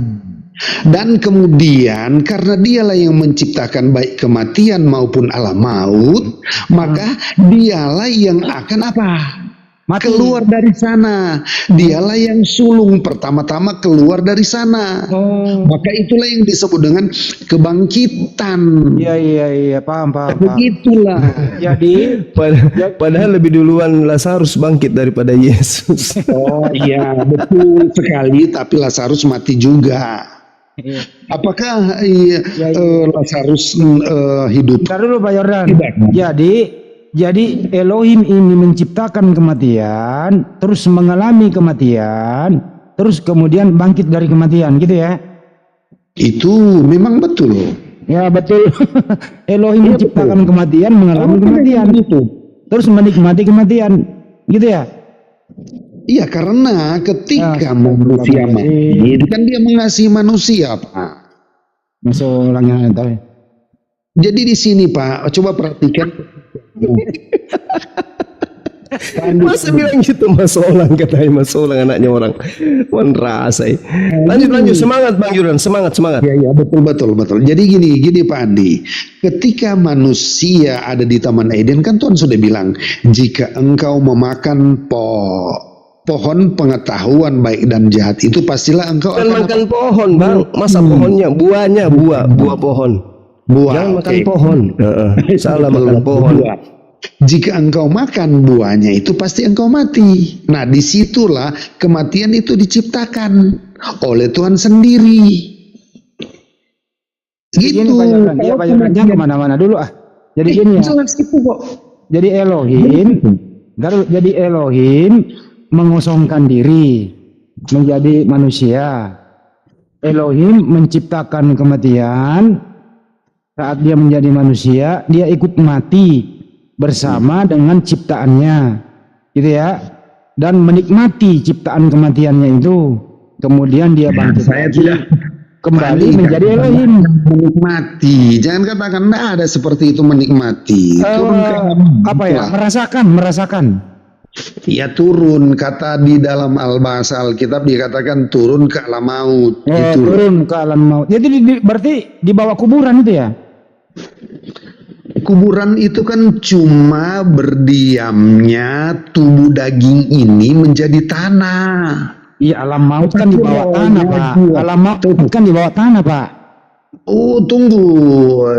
Dan kemudian karena dialah yang menciptakan baik kematian maupun alam maut, maka dialah yang akan apa? Keluar dari sana. Dialah yang sulung pertama-tama keluar dari sana. Maka itulah yang disebut dengan kebangkitan. Iya, paham. Begitulah. Jadi Padahal lebih duluan Lazarus bangkit daripada Yesus. Oh iya, betul sekali. Tapi Lazarus mati juga. Apakah Lazarus hidup? Bentar dulu Pak Jordan. Tidak. Jadi Jadi Elohim ini menciptakan kematian, terus mengalami kematian, terus kemudian bangkit dari kematian, gitu ya? Itu memang betul. Ya betul. Elohim menciptakan kematian, mengalami kematian, terus menikmati kematian, gitu ya? Iya, karena ketika Ya, manusia mati, itu kan dia mengasihi manusia, Pak. Masuk ulang yang itu. Jadi di sini, Pak, coba perhatikan. Masa bilang gitu Mas Ulang, katanya Mas Ulang anaknya orang merasai. Lanjut semangat Bang Yuran, semangat. Ya, betul. Jadi gini Pak Andi, ketika manusia ada di Taman Eden kan Tuhan sudah bilang, jika engkau memakan pohon pengetahuan baik dan jahat itu pastilah engkau Jangan akan makan pohon Bang, masa pohonnya buahnya buah pohon. buah. Jangan makan Oke. pohon. Salah makan pohon. Buah. Jika engkau makan buahnya itu pasti engkau mati. Nah, disitulah kematian itu diciptakan oleh Tuhan sendiri. Gini Gitu. Pak Jordan, ya Pak Jordan, jangan kemana-mana dulu ah. Jadi gini ya, Jelas itu kok. jadi Elohim mengosongkan diri menjadi manusia. Elohim menciptakan kematian. Saat dia menjadi manusia, dia ikut mati bersama dengan ciptaannya, gitu ya, dan menikmati ciptaan kematiannya itu. Kemudian dia bangkit lagi, kembali menjadi Elohim. Menikmati. Jangan katakan nah, ada seperti itu menikmati. Turun ke alam. Apa ya? Merasakan. Ya turun, kata di dalam bahasa Alkitab dikatakan turun ke alam maut. Gitu. Turun ke alam maut. Jadi berarti di bawah kuburan itu ya? Kuburan itu kan cuma berdiamnya tubuh daging ini menjadi tanah. Iya, alam maut kan di bawah tanah, Pak. Alam maut kan di bawah tanah, Pak. Oh, tunggu.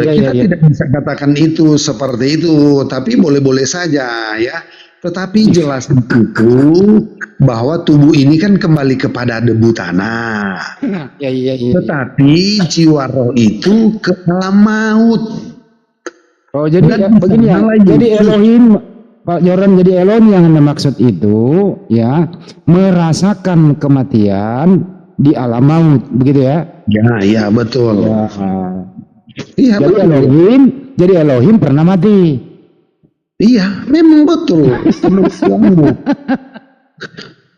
Kita Ya. tidak bisa katakan itu seperti itu, tapi boleh-boleh saja ya. Tetapi jelas itu bahwa tubuh ini kan kembali kepada debu tanah. Iya. Tetapi jiwa roh itu ke alam maut. Oh, jadi Dan begini ya. lagi. Jadi Elohim, Pak Joran, jadi Elohim yang Anda maksud itu ya, merasakan kematian di alam maut, begitu ya? Ya, betul. Ya. Iya, betul. Jadi Elohim pernah mati. Iya, memang betul.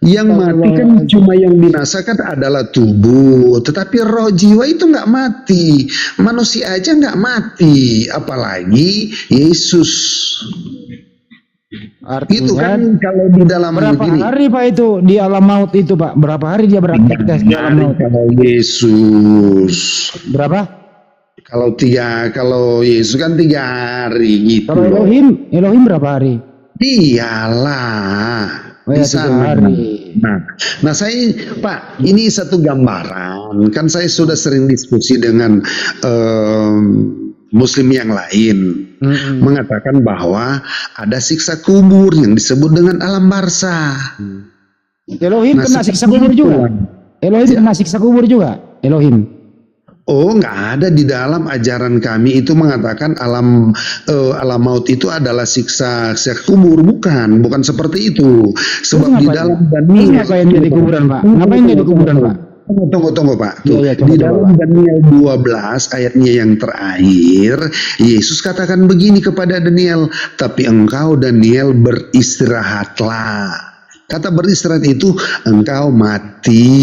Yang mati kan cuma yang binasakan adalah tubuh, tetapi roh jiwa itu nggak mati. Manusia aja nggak mati, apalagi Yesus. Artinya, Itu kan kalau di dalam berapa begini. hari Pak itu di alam maut itu, Pak? Berapa hari dia beraktivitas di alam maut? Kalau Yesus, Berapa? kalau Yesus kan 3 hari gitu. Kalau loh. Elohim berapa hari? Iyalah. Oh ya, Di 3 sana. hari. Nah saya Pak, ini satu gambaran. Kan saya sudah sering diskusi dengan Muslim yang lain, mengatakan bahwa ada siksa kubur yang disebut dengan alam barzah. Elohim kena siksa kubur juga. Elohim kena siksa kubur juga. Elohim. Oh, nggak ada di dalam ajaran kami itu mengatakan alam maut itu adalah siksa kubur, bukan seperti itu. Sebab di dalam Daniel, ngapain jadi kuburan, Pak? Ngapain jadi kuburan, Pak? Tunggu Pak. Tuh, Iya, di coba, dalam Daniel 12 ayatnya yang terakhir, Yesus katakan begini kepada Daniel, tapi engkau Daniel beristirahatlah. Kata beristirahat itu engkau mati,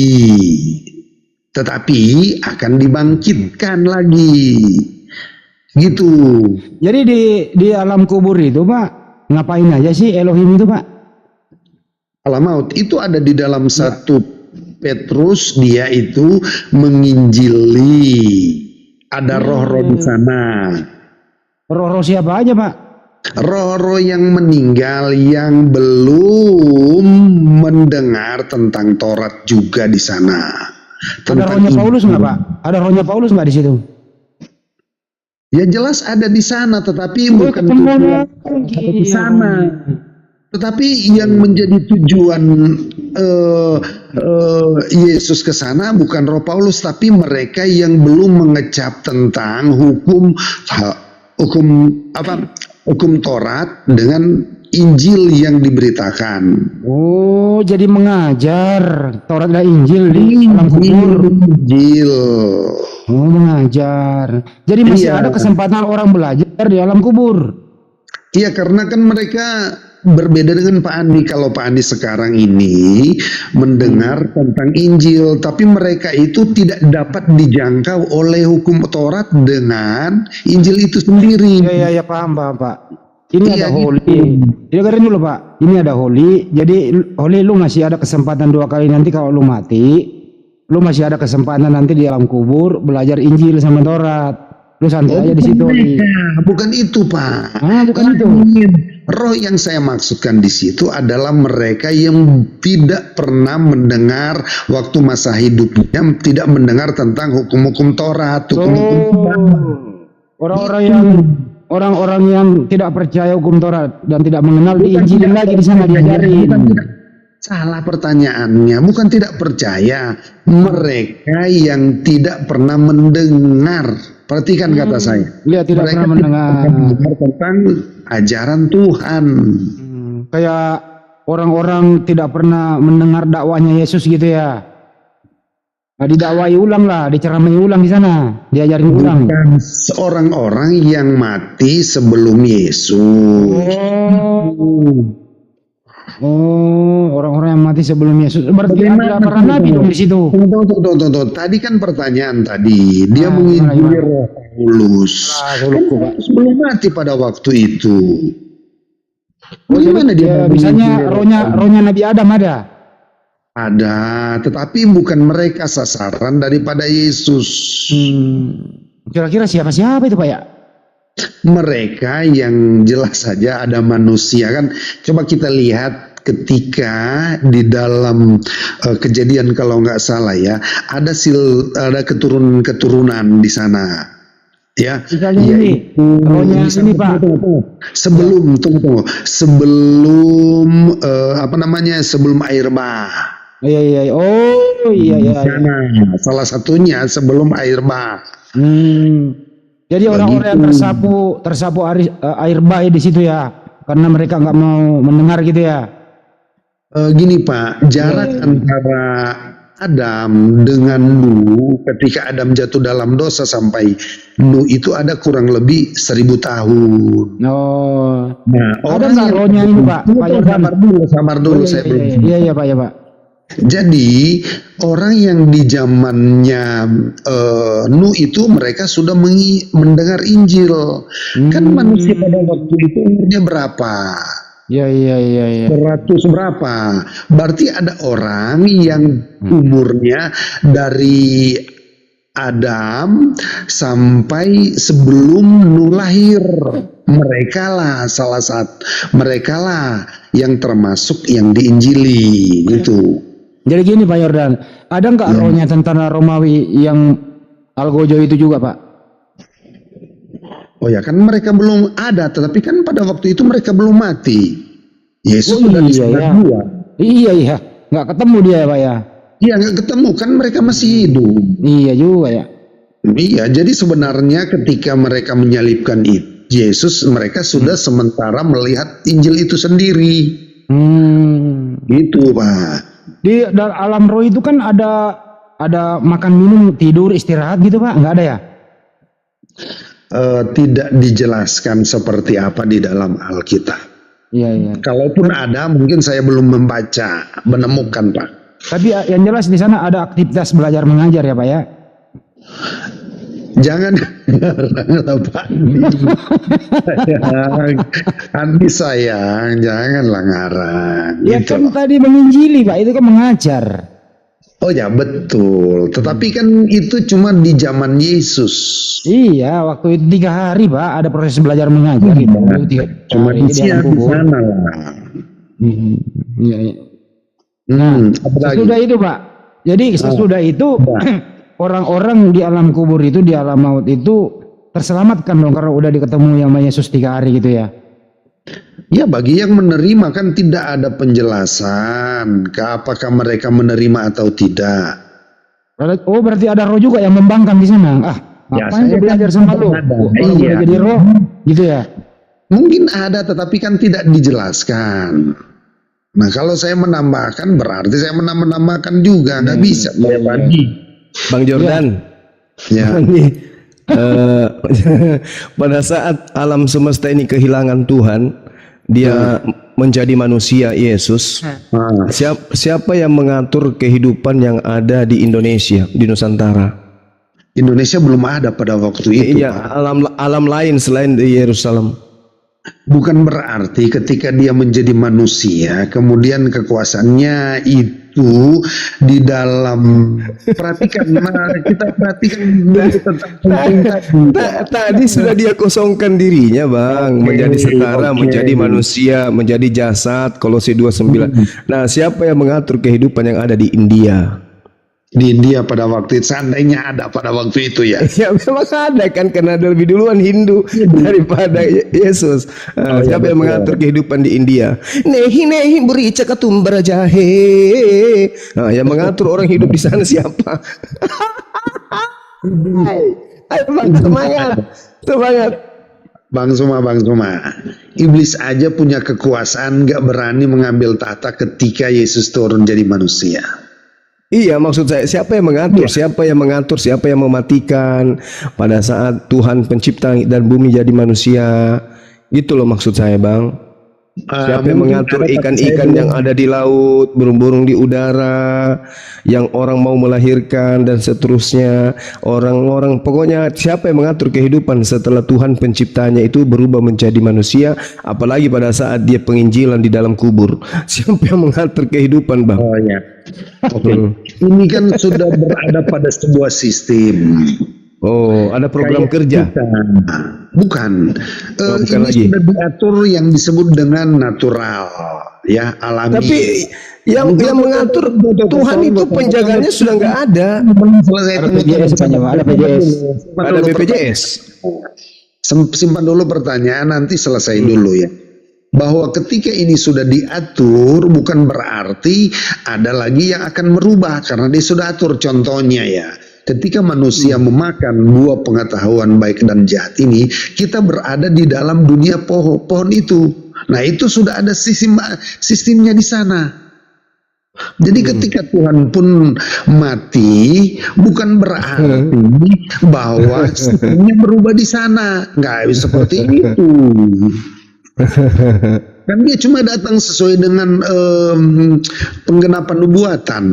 tetapi akan dibangkitkan lagi, gitu. Jadi di alam kubur itu, Pak, ngapain aja sih Elohim itu, Pak? Alam maut itu ada di dalam 1 Petrus, dia itu menginjili. Ada roh-roh di sana. Roh-roh siapa aja, Pak? Roh-roh yang meninggal yang belum mendengar tentang Taurat juga di sana. Ada rohnya Paulus nggak, Pak? Ada rohnya Paulus nggak di situ? Ya jelas ada di sana, tetapi bukan ketemu ada di sana. Tetapi yang menjadi tujuan Yesus ke sana bukan roh Paulus, tapi mereka yang belum mengecap tentang hukum hukum Taurat dengan Injil yang diberitakan. Oh, jadi mengajar Taurat dan Injil di alam kubur. Injil. Oh, mengajar. Jadi masih Iya. ada kesempatan orang belajar di alam kubur. Iya, karena kan mereka berbeda dengan Pak Andi. Kalau Pak Andi sekarang ini mendengar tentang Injil, tapi mereka itu tidak dapat dijangkau oleh hukum Taurat dengan Injil itu sendiri. Iya, paham, Pak. Ini Iya, ada gitu. holy. Dengerin dulu, Pak. Ini ada holy. Jadi holy lu masih ada kesempatan 2 kali nanti kalau lu mati. Lu masih ada kesempatan nanti di alam kubur belajar Injil sama Taurat. Lu santai aja di situ. Holy. Bukan itu, Pak. Bukan itu. Roh yang saya maksudkan di situ adalah mereka yang tidak pernah mendengar waktu masa hidupnya, tidak mendengar tentang hukum-hukum Taurat, Orang-orang yang tidak percaya hukum Taurat dan tidak mengenal di Injil lagi di sana diajarin. Salah pertanyaannya, bukan tidak percaya, mereka yang tidak pernah mendengar. Perhatikan kata saya. Lihat, tidak Mereka pernah mendengar. tentang ajaran Tuhan. Kayak orang-orang tidak pernah mendengar dakwahnya Yesus gitu ya. Nah, didakwai ulang lah, diceramai ulang di sana, diajarin ulang. Bukan orang-orang yang mati sebelum Yesus. Oh, orang-orang yang mati sebelum Yesus. Berarti ada para nabi dong di situ. Tunggu. Tadi kan pertanyaan tadi, dia menginjili Roh Paulus. Kan sebelum mati pada waktu itu. Bagaimana dia misalnya rohnya Nabi Adam ada? Ada, tetapi bukan mereka sasaran daripada Yesus. Kira-kira siapa itu, Pak ya? Mereka yang jelas saja ada manusia kan. Coba kita lihat ketika di dalam Kejadian kalau nggak salah ya, ada keturunan di sana. Ya, misalnya ini, rohnya ini, Pak. Tunggu. Sebelum air bah. Iya. Oh, iya. Sana, salah satunya sebelum air bah. Jadi orang-orang yang tersapu air bah di situ ya, karena mereka nggak mau mendengar gitu ya. Gini Pak, jarak antara Adam dengan Nuh, ketika Adam jatuh dalam dosa sampai Nuh itu ada kurang lebih 1000 tahun. Oh, Nah, ada nggak rohnya ini, Pak? Sabar dulu, saya belum. Iya, Pak. Jadi orang yang di zamannya Nuh itu mereka sudah mendengar Injil. Kan manusia pada waktu itu umurnya berapa? Iya. 100 berapa? Berarti ada orang yang umurnya dari Adam sampai sebelum Nuh lahir. Mereka lah yang termasuk yang diinjili gitu. Jadi gini, Pak Yordan, ada nggak rohnya tentara Romawi yang Algojo itu juga, Pak? Oh ya, kan mereka belum ada, tetapi kan pada waktu itu mereka belum mati. Yesus sudah di sebelah dua. Iya, nggak ketemu dia ya, Pak ya? Iya, nggak ketemu, kan mereka masih hidup. Iya juga ya. Iya, jadi sebenarnya ketika mereka menyalibkan Yesus, mereka sudah sementara melihat Injil itu sendiri. Gitu, Pak. Di dalam alam roh itu kan ada makan minum tidur istirahat gitu, Pak? Nggak ada ya? Tidak dijelaskan seperti apa di dalam Alkitab. Iya. Kalaupun ada, mungkin saya belum menemukan, Pak. Tapi yang jelas di sana ada aktivitas belajar mengajar ya, Pak ya? Jangan ngarang, Pak. Andi sayang, janganlah ngarang. Ya Gitu kan loh. tadi menginjili, Pak, itu kan mengajar. Oh ya betul, tetapi kan itu cuma di zaman Yesus. Iya, waktu itu 3 hari, Pak, ada proses belajar mengajar gitu. 3 Cuma hari di di dalam kubur. sana lah. Iya. Apalagi? Sesudah itu, Pak. Jadi sesudah itu orang-orang di alam kubur itu, di alam maut itu terselamatkan dong karena udah diketemu yang namanya Yesus 3 hari gitu ya. Ya bagi yang menerima kan tidak ada penjelasan apakah mereka menerima atau tidak. Oh, berarti ada roh juga yang membangkang di sana. Ya, Ngapain saya belajar kan sama lu? ada. Orang Iya. udah jadi roh gitu ya. Mungkin ada, tetapi kan tidak dijelaskan. Nah, kalau saya menambahkan berarti saya menambahkan juga, nggak bisa. Bang Jordan. Ya. Ini, pada saat alam semesta ini kehilangan Tuhan, dia menjadi manusia Yesus. Nah, Siapa yang mengatur kehidupan yang ada di Indonesia, di Nusantara? Indonesia belum ada pada waktu itu, Iya, Pak. alam lain selain di Yerusalem. Bukan berarti ketika dia menjadi manusia, kemudian kekuasaannya itu di dalam, perhatikan, kita perhatikan dulu tentang Tadi sudah dia kosongkan dirinya, Bang, menjadi setara, menjadi manusia, menjadi jasad, Kolose 2:9. Nah, siapa yang mengatur kehidupan yang ada di India? di India pada waktu itu, seandainya ada pada waktu itu ya. Ya memang ada kan, karena ada lebih duluan Hindu daripada Yesus. Siapa yang mengatur kehidupan di India? Nehi beri cakatum berajahe. Nah, yang mengatur orang hidup di sana siapa? Ayo Bang, semangat. Bang Suma, iblis aja punya kekuasaan, gak berani mengambil tahta ketika Yesus turun jadi manusia. Iya, maksud saya siapa yang mengatur, siapa yang mengatur, siapa yang mematikan pada saat Tuhan pencipta dan bumi jadi manusia. Gitu loh maksud saya, Bang. Siapa yang mengatur ikan-ikan yang ada di laut, burung-burung di udara, yang orang mau melahirkan dan seterusnya. Orang-orang, pokoknya siapa yang mengatur kehidupan setelah Tuhan penciptanya itu berubah menjadi manusia, apalagi pada saat dia penginjilan di dalam kubur. Siapa yang mengatur kehidupan, Bang? Oh ya. Oke. Ini kan sudah berada pada sebuah sistem. Oh, ada program kerja? Bukan. Bukan Ini lagi. sudah diatur yang disebut dengan natural, ya, alami. Tapi yang mengatur Tuhan itu penjaganya sudah nggak ada. Selesai Ada PJS, ada PJS. Ada BPJS. Simpan dulu pertanyaan, nanti selesai dulu ya. Bahwa ketika ini sudah diatur, bukan berarti ada lagi yang akan merubah, karena dia sudah atur. Contohnya ya, ketika manusia memakan buah pengetahuan baik dan jahat ini, kita berada di dalam dunia pohon itu. Nah, itu sudah ada sistemnya di sana. Jadi ketika Tuhan pun mati, bukan berarti bahwa sistemnya berubah di sana. Nggak seperti itu. Kan dia cuma datang sesuai dengan penggenapan nubuatan.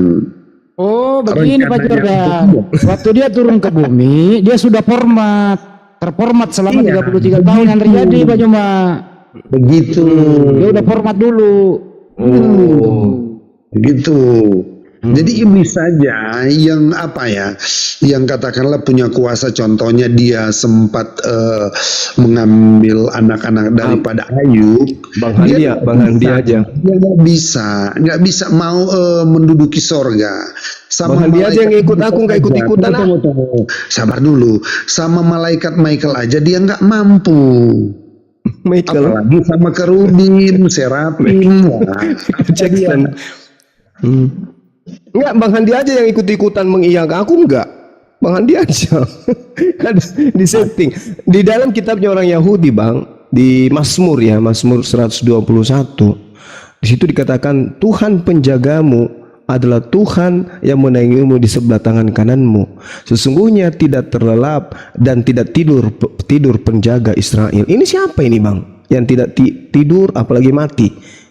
Oh, begini Pak Rencananya Jordan. Waktu dia turun ke bumi, dia sudah terformat selama 33 tahun yang terjadi, Pak Juma. Begitu. Dia udah format dulu. Begitu. Jadi iblis saja yang apa ya, yang katakanlah punya kuasa. Contohnya dia sempat mengambil anak-anak daripada Ayub. Bang Handi aja. Dia nggak bisa mau menduduki sorga. Bang Handi aja yang ikut, aku nggak ikut-ikutan. Tunggu. Sabar dulu. Sama malaikat Michael aja dia nggak mampu. Michael Apalagi sama kerubin, serafim, Jackson. Enggak, Bang Handi aja yang ikut-ikutan mengiyakan, aku enggak. Bang Handi aja. Di setting. Di dalam kitabnya orang Yahudi, Bang, di Mazmur ya, Mazmur 121. Di situ dikatakan Tuhan penjagamu adalah Tuhan yang menaungimu di sebelah tangan kananmu. Sesungguhnya tidak terlelap dan tidak tidur penjaga Israel. Ini siapa ini, Bang? Yang tidak tidur apalagi mati.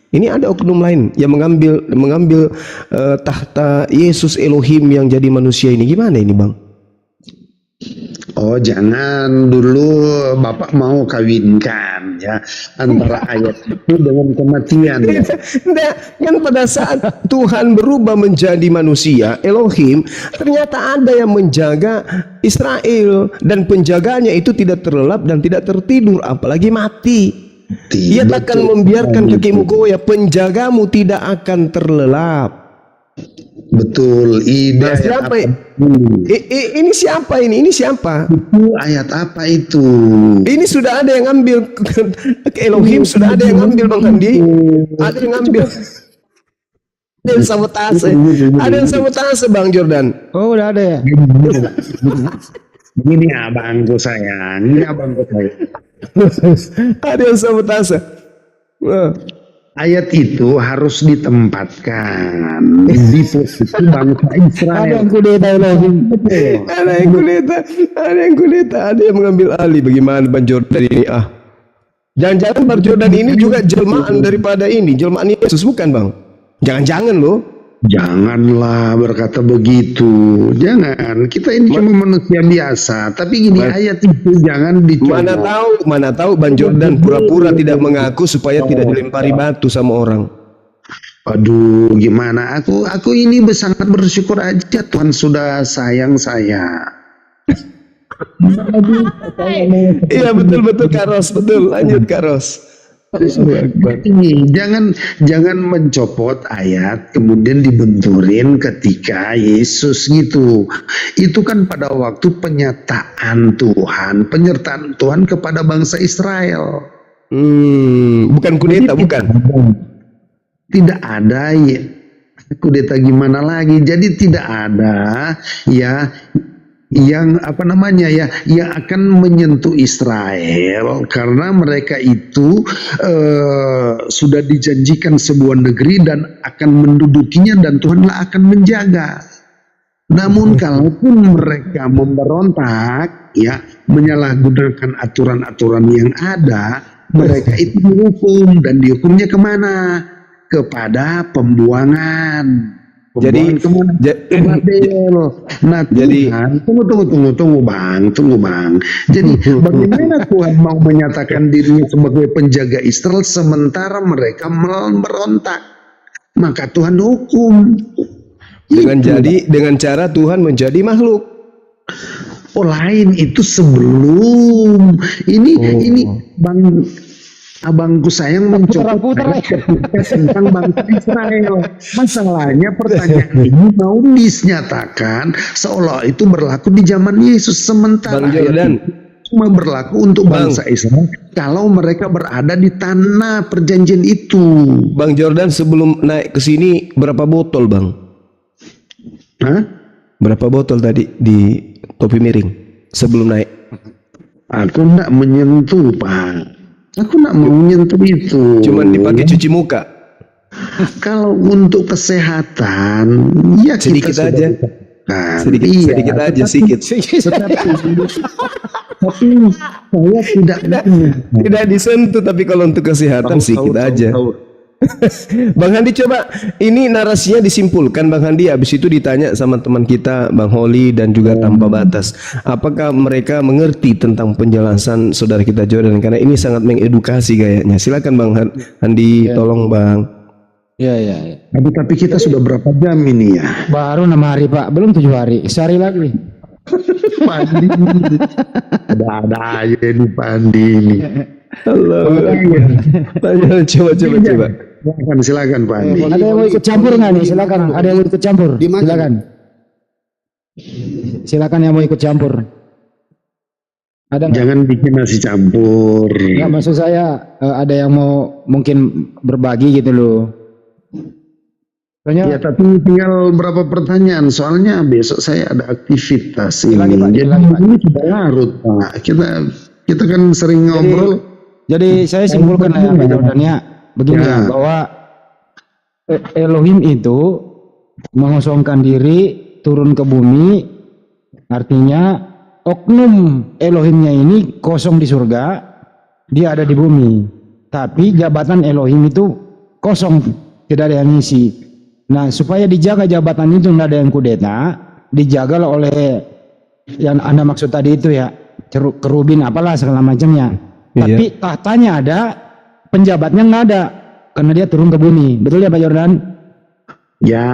Ini ada oknum lain yang mengambil tahta Yesus Elohim yang jadi manusia ini. Gimana ini, Bang? Oh, jangan dulu Bapak mau kawinkan ya antara ayat itu dengan kematian. Ya. Nah, kan pada saat Tuhan berubah menjadi manusia Elohim, ternyata ada yang menjaga Israel, dan penjaganya itu tidak terlelap dan tidak tertidur apalagi mati. Ia takkan membiarkan kakimu goyah, penjagamu tidak akan terlelap. Betul. Nah, siapa? Ini siapa ini? Ini siapa? Itu ayat apa itu? Ini sudah ada yang ngambil Elohim, sudah ada yang ngambil, Bang Handi. Ada yang ngambil. Ada yang sabotase. Ada yang sabotase, Bang Jordan. Oh, udah ada ya. Ini abangku sayang, ini abangku sayang. Ada yang sabotase. Wah. Ayat itu harus ditempatkan di posisi bangsa Ada Israel. yang kudeta Elohim. Ada yang kudeta, ada yang mengambil alih. Bagaimana Bang Jordan ini? Jangan-jangan Bang Jordan ini juga jelmaan daripada ini, jelmaan Yesus bukan Bang? Jangan-jangan loh. Janganlah berkata begitu. Jangan. Kita ini cuma manusia biasa. Tapi gini, ayat itu jangan dicoba. Mana tahu Bang Jordan pura-pura tidak mengaku supaya tidak dilempari batu sama orang. Aduh, gimana? Aku ini sangat bersyukur aja Tuhan sudah sayang saya. Iya betul Karos, betul. Lanjut Karos. Ini jangan mencopot ayat kemudian dibenturin ketika Yesus gitu. Itu kan pada waktu penyertaan Tuhan kepada bangsa Israel. Bukan kudeta, bukan. Tidak ada ya. Kudeta gimana lagi? Jadi tidak ada ya yang yang akan menyentuh Israel karena mereka itu sudah dijanjikan sebuah negeri dan akan mendudukinya dan Tuhanlah akan menjaga. Namun kalaupun mereka memberontak ya menyalahgunakan aturan-aturan yang ada, mereka itu dihukum dan dihukumnya kemana? Kepada pembuangan. Jadi Nah, Tuhan, tunggu bang. Jadi bagaimana Tuhan mau menyatakan dirinya sebagai penjaga Israel sementara mereka memberontak? Maka Tuhan hukum. Dengan cara Tuhan menjadi makhluk. Lain itu sebelum ini bang. Abangku sayang mencoba tentang bangsa Israel. Masalahnya pertanyaan ini mau dinyatakan seolah itu berlaku di zaman Yesus sementara Bang Jordan cuma berlaku untuk bangsa Israel kalau mereka berada di tanah perjanjian itu. Bang Jordan sebelum naik ke sini berapa botol Bang? Berapa botol tadi di topi miring sebelum naik? Aku enggak menyentuh Pak. Aku nak mau menyentuh itu. Cuman dipakai cuci muka. Kalau untuk kesehatan, ya sedikit kita aja. Sedikit aja. Tapi saya tidak disentuh. Tapi kalau untuk kesehatan sedikit aja. Bang Handi coba ini narasinya disimpulkan Bang Handi, habis itu ditanya sama teman kita Bang Holly dan juga Tanpa Batas, apakah mereka mengerti tentang penjelasan saudara kita Jordan, karena ini sangat mengedukasi kayaknya. Silakan Bang Handi, tolong Bang. Ya. Tapi kita sudah berapa jam ini ya? Baru 6 hari Pak, belum 7 hari, sehari lagi. Pandi, ada aja nih Pandi ini. Halo. Coba. Silakan Pak Andi. Ada yang mau ikut campur nggak nih? Silakan. Ada yang mau ikut campur? Silakan yang mau ikut campur. Ada nggak? Jangan bikin nasi campur. Nggak, maksud saya ada yang mau mungkin berbagi gitu loh. Ya tapi tinggal berapa pertanyaan, soalnya besok saya ada aktivitas ini. Jadi ini sudah larut Pak. Kita kan sering ngobrol. Jadi saya simpulkan ya Pak Jordan ya. Begini ya, bahwa Elohim itu mengosongkan diri, turun ke bumi, artinya oknum Elohimnya ini kosong di surga, dia ada di bumi. Tapi jabatan Elohim itu kosong, tidak ada yang ngisi. Nah, supaya dijaga jabatan itu tidak ada yang kudeta, dijagalah oleh yang Anda maksud tadi itu ya, kerubin apalah segala macamnya. Tapi tahtanya ada, penjabatnya nggak ada, karena dia turun ke bumi. Betul ya Pak Jordan? Ya,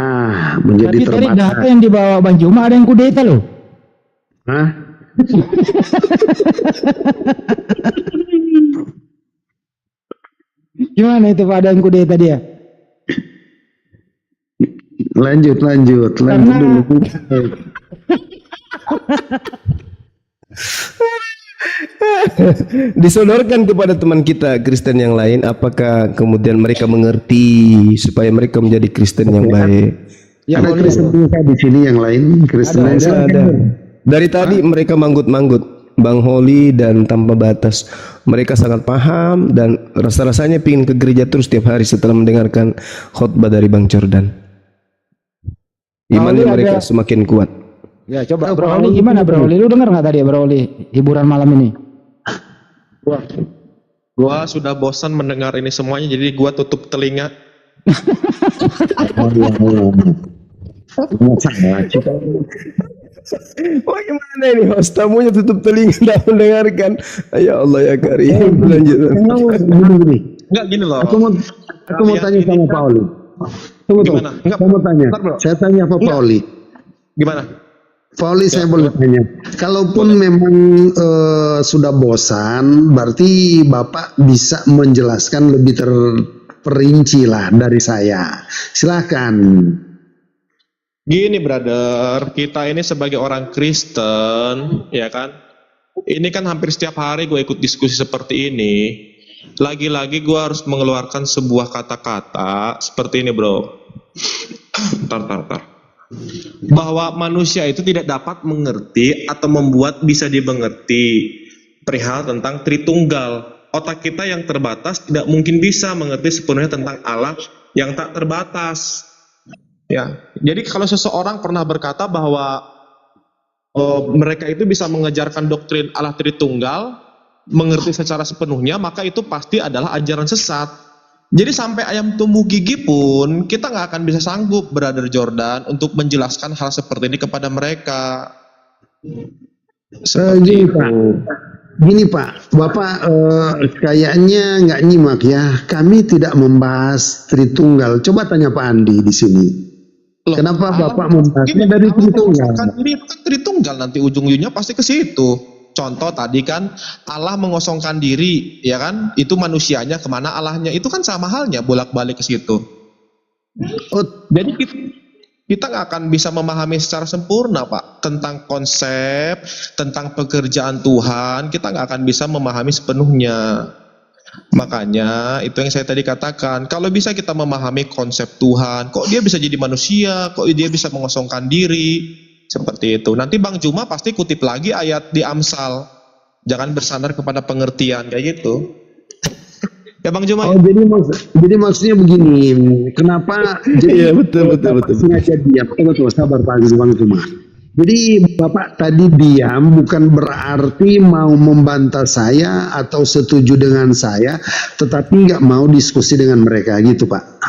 menjadi tapi terbatas. dari data yang dibawa Bang Juma ada yang kudeta loh. Hah? Gimana itu Pak, ada yang kudeta dia? Lanjut dulu. Disodorkan kepada teman kita Kristen yang lain, apakah kemudian mereka mengerti supaya mereka menjadi Kristen yang baik? Ya, ada Kristen di sini yang lain, Kristen ada. Dari tadi mereka manggut-manggut. Bang Holi dan Tanpa Batas. Mereka sangat paham dan rasa-rasanya pingin ke gereja terus setiap hari setelah mendengarkan khotbah dari Bang Jordan. Imannya Holi mereka ada- semakin kuat. Ya coba Bro Oli gimana Bro Oli? Lu dengar nggak tadi ya Bro Oli hiburan malam ini? Gua sudah bosan mendengar ini semuanya, jadi gua tutup telinga. Bagaimana ini host tamunya tutup telinga dan mendengarkan? Ya Allah ya Karim. Lanjut. Gini. Enggak gini loh. Aku mau tanya sama Pak Oli. Tunggu. Gimana? Enggak. Saya mau tanya. Bentar, bro. Saya tanya apa Pak Oli? Gimana? Pak Oli, saya boleh tanya. Kalaupun memang sudah bosan, berarti Bapak bisa menjelaskan lebih terperinci lah dari saya. Silakan. Gini brother, kita ini sebagai orang Kristen, ya kan? Ini kan hampir setiap hari gue ikut diskusi seperti ini. Lagi-lagi gue harus mengeluarkan sebuah kata-kata seperti ini bro. Tar. Bahwa manusia itu tidak dapat mengerti atau membuat bisa dimengerti perihal tentang Tritunggal. Otak kita yang terbatas tidak mungkin bisa mengerti sepenuhnya tentang Allah yang tak terbatas. Ya, jadi kalau seseorang pernah berkata bahwa mereka itu bisa mengejarkan doktrin Allah Tritunggal, mengerti secara sepenuhnya, maka itu pasti adalah ajaran sesat. Jadi sampai ayam tumbuh gigi pun kita nggak akan bisa sanggup, Brother Jordan, untuk menjelaskan hal seperti ini kepada mereka. Seperti Gini Pak, gini Pak, Bapak kayaknya nggak nyimak ya. Kami tidak membahas Tritunggal. Coba tanya Pak Andi di sini. Loh, Kenapa Allah Bapak membahasnya dari Allah Tritunggal? mengosongkan diri, kan Tritunggal nanti ujung-ujungnya pasti ke situ. Contoh tadi kan Allah mengosongkan diri, ya kan? Itu manusianya kemana Allahnya? Itu kan sama halnya bolak-balik ke situ. Oh, Jadi kita nggak akan bisa memahami secara sempurna Pak tentang konsep, tentang pekerjaan Tuhan. Kita nggak akan bisa memahami sepenuhnya. Makanya itu yang saya tadi katakan, kalau bisa kita memahami konsep Tuhan, kok dia bisa jadi manusia, kok dia bisa mengosongkan diri, seperti itu. Nanti Bang Juma pasti kutip lagi ayat di Amsal, jangan bersandar kepada pengertian, kayak gitu. Ya Bang Juma. oh jadi maksudnya begini. Kenapa? Jadi Iya, betul. sengaja diam. Betul, sabar Pak Bang Cuma. Jadi Bapak tadi diam bukan berarti mau membantah saya atau setuju dengan saya, tetapi nggak mau diskusi dengan mereka gitu Pak.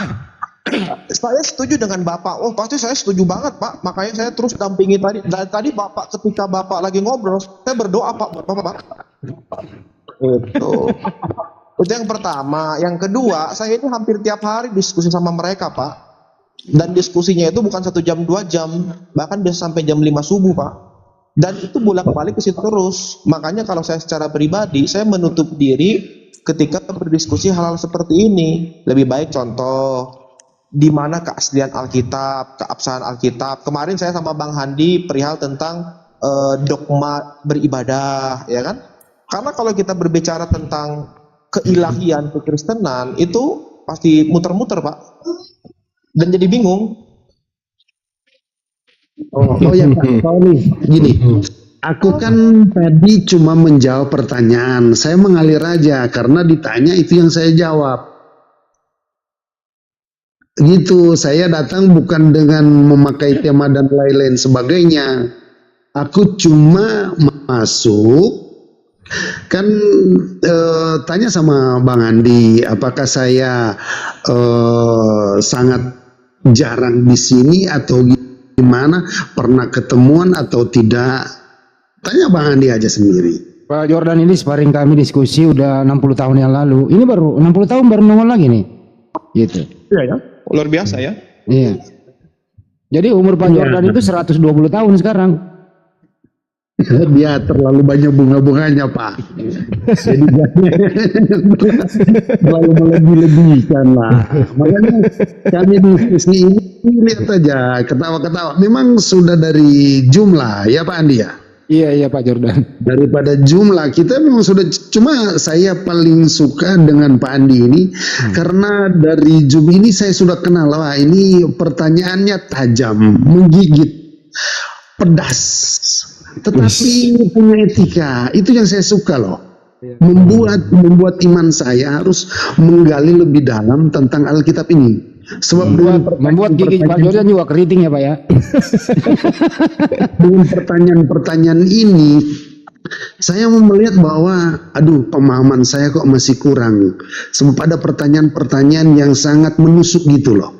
Saya setuju dengan Bapak. Oh, pasti saya setuju banget, Pak. Makanya saya terus dampingi tadi. Dan tadi Bapak ketika Bapak lagi ngobrol, saya berdoa, Pak, buat Bapak, Pak. Itu yang pertama. Yang kedua, saya ini hampir tiap hari diskusi sama mereka, Pak. Dan diskusinya itu bukan 1 jam, 2 jam, bahkan bisa sampai jam 5 subuh, Pak. Dan itu bolak-balik ke situ terus. Makanya kalau saya secara pribadi, saya menutup diri ketika berdiskusi hal-hal seperti ini. Lebih baik contoh, di mana keaslian Alkitab, keabsahan Alkitab. Kemarin saya sama Bang Handi perihal tentang dogma beribadah, ya kan? Karena kalau kita berbicara tentang keilahian kekristenan, itu pasti muter-muter, Pak. Dan jadi bingung. Oh ya Pak, Oli, gini. Aku kan tadi cuma menjawab pertanyaan. Saya mengalir aja karena ditanya itu yang saya jawab. Gitu, saya datang bukan dengan memakai tema dan lain-lain sebagainya. Aku cuma masuk kan tanya sama Bang Andi, apakah saya sangat jarang di sini atau gimana, pernah ketemuan atau tidak? Tanya Bang Andi aja sendiri. Pak Jordan ini sparring kami diskusi udah 60 tahun yang lalu. Ini baru 60 tahun baru nongol lagi nih. Gitu. Iya ya, luar biasa ya. Iya. Jadi umur Pak Jordan itu 120 tahun sekarang. Dia terlalu banyak bunga-bunganya Pak. Jadi terlalu melebih-lebihkan lah. Makanya kami diskusi ini lihat aja ketawa-ketawa. Memang sudah dari jumlah ya Pak Andi ya. Iya Pak Jordan. Daripada jumlah kita memang sudah, cuma saya paling suka dengan Pak Andi ini karena dari Zoom ini saya sudah kenal, wah ini pertanyaannya tajam, menggigit, pedas. tetapi punya etika. Itu yang saya suka loh. Membuat iman saya harus menggali lebih dalam tentang Alkitab ini. Sebab Membuat gigi Pak Jordan juga keriting ya Pak ya. dengan pertanyaan-pertanyaan ini, saya mau melihat bahwa, aduh, pemahaman saya kok masih kurang. Sebab ada pertanyaan-pertanyaan yang sangat menusuk gitu loh.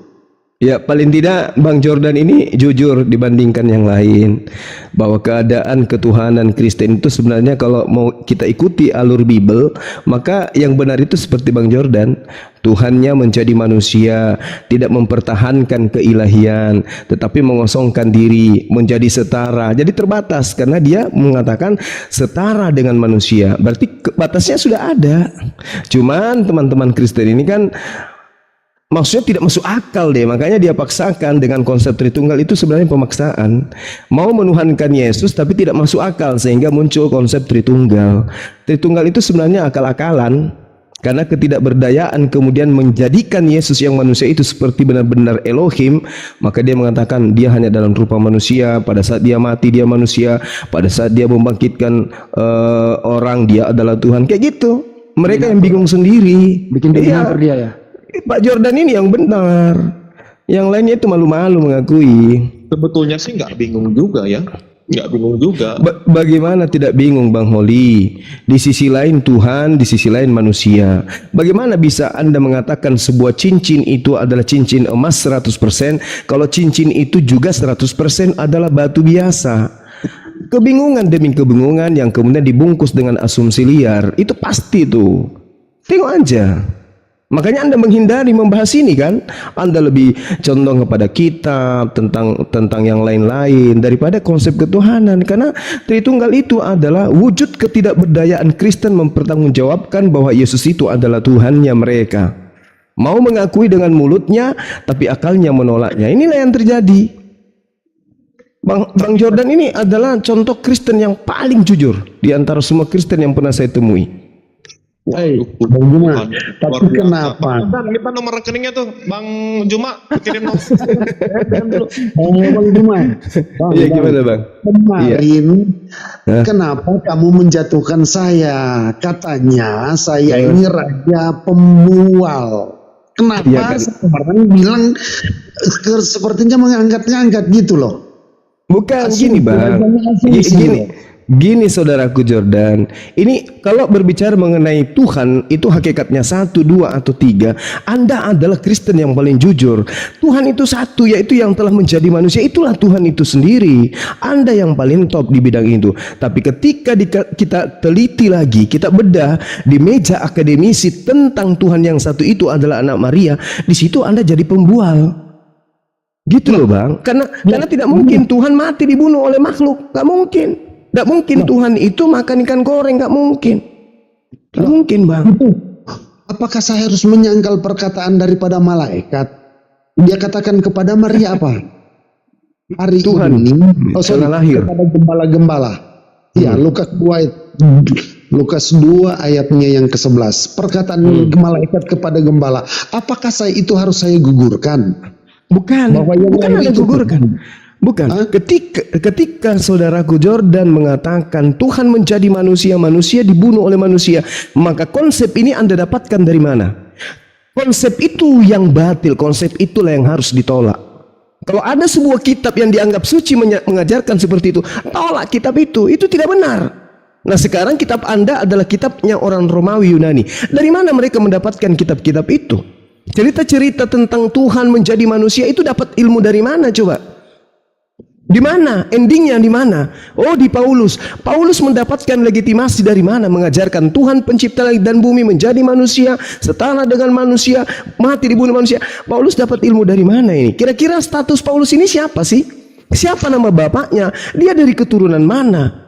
Ya, paling tidak Bang Jordan ini jujur dibandingkan yang lain, bahwa keadaan ketuhanan Kristen itu sebenarnya kalau mau kita ikuti alur Bible, maka yang benar itu seperti Bang Jordan, Tuhannya menjadi manusia, tidak mempertahankan keilahian, tetapi mengosongkan diri, menjadi setara. Jadi terbatas karena dia mengatakan setara dengan manusia. Berarti batasnya sudah ada. Cuman teman-teman Kristen ini kan maksudnya tidak masuk akal deh, makanya dia paksakan dengan konsep Tritunggal. Itu sebenarnya pemaksaan, mau menuhankan Yesus tapi tidak masuk akal, sehingga muncul konsep Tritunggal. Tritunggal itu sebenarnya akal-akalan, karena ketidakberdayaan kemudian menjadikan Yesus yang manusia itu seperti benar-benar Elohim. Maka dia mengatakan dia hanya dalam rupa manusia, pada saat dia mati dia manusia, pada saat dia membangkitkan orang dia adalah Tuhan. Kayak gitu, mereka yang bingung sendiri, Bikin dominator dia ya. Pak Jordan ini yang benar, yang lainnya itu malu-malu mengakui. Sebetulnya sih nggak bingung juga ya, nggak bingung juga. Bagaimana tidak bingung Bang Holi? Di sisi lain Tuhan, di sisi lain manusia. Bagaimana bisa Anda mengatakan sebuah cincin itu adalah cincin emas 100%, kalau cincin itu juga 100% adalah batu biasa? Kebingungan demi kebingungan yang kemudian dibungkus dengan asumsi liar, itu pasti tuh. Tengok aja. Makanya Anda menghindari membahas ini kan? Anda lebih condong kepada kitab tentang yang lain-lain daripada konsep ketuhanan. Karena Tritunggal itu adalah wujud ketidakberdayaan Kristen mempertanggungjawabkan bahwa Yesus itu adalah Tuhannya mereka. Mau mengakui dengan mulutnya tapi akalnya menolaknya. Inilah yang terjadi. Bang Jordan ini adalah contoh Kristen yang paling jujur di antara semua Kristen yang pernah saya temui. Bang Juma, tapi kenapa? Bang, kita nomor rekeningnya tuh, Bang Juma, kirim nomor. Bang Juma, Iya, gimana Bang? kemarin kenapa kamu menjatuhkan saya? Katanya saya ini raja pembual. Kenapa Iya, kan? orang bilang sepertinya mengangkat-ngangkat gitu loh? Bukan gini Bang, gini saudaraku Jordan, ini kalau berbicara mengenai Tuhan itu hakikatnya 1, 2 atau 3. Anda adalah Kristen yang paling jujur. Tuhan itu satu, yaitu yang telah menjadi manusia, itulah Tuhan itu sendiri. Anda yang paling top di bidang itu. Tapi ketika kita teliti lagi, kita bedah di meja akademisi tentang Tuhan yang satu itu adalah anak Maria, di situ Anda jadi pembual. Gitu loh Bang, karena tidak mungkin Tuhan mati dibunuh oleh makhluk, nggak mungkin. Nggak mungkin Tuhan itu makan ikan goreng, nggak mungkin. Nggak mungkin Bang. Apakah saya harus menyangkal perkataan daripada malaikat? Dia katakan kepada Maria apa? Hari Tuhan ini, salah lahir. kepada gembala-gembala. Ya, Lukas 2 ayatnya yang ke-11. Perkataan malaikat kepada gembala. Apakah itu harus saya gugurkan? Bukan ada gugurkan. Bukan. Ketika saudaraku Jordan mengatakan Tuhan menjadi manusia, manusia dibunuh oleh manusia, maka konsep ini Anda dapatkan dari mana? Konsep itu yang batil, konsep itulah yang harus ditolak. Kalau ada sebuah kitab yang dianggap suci mengajarkan seperti itu, tolak kitab itu tidak benar. Nah sekarang kitab Anda adalah kitabnya orang Romawi Yunani. Dari mana mereka mendapatkan kitab-kitab itu? Cerita-cerita tentang Tuhan menjadi manusia itu dapat ilmu dari mana coba? Di mana? Endingnya di mana? Oh, di Paulus. Paulus mendapatkan legitimasi dari mana? Mengajarkan Tuhan pencipta langit dan bumi menjadi manusia, setara dengan manusia, mati dibunuh manusia. Paulus dapat ilmu dari mana ini? Kira-kira status Paulus ini siapa sih? Siapa nama bapaknya? Dia dari keturunan mana?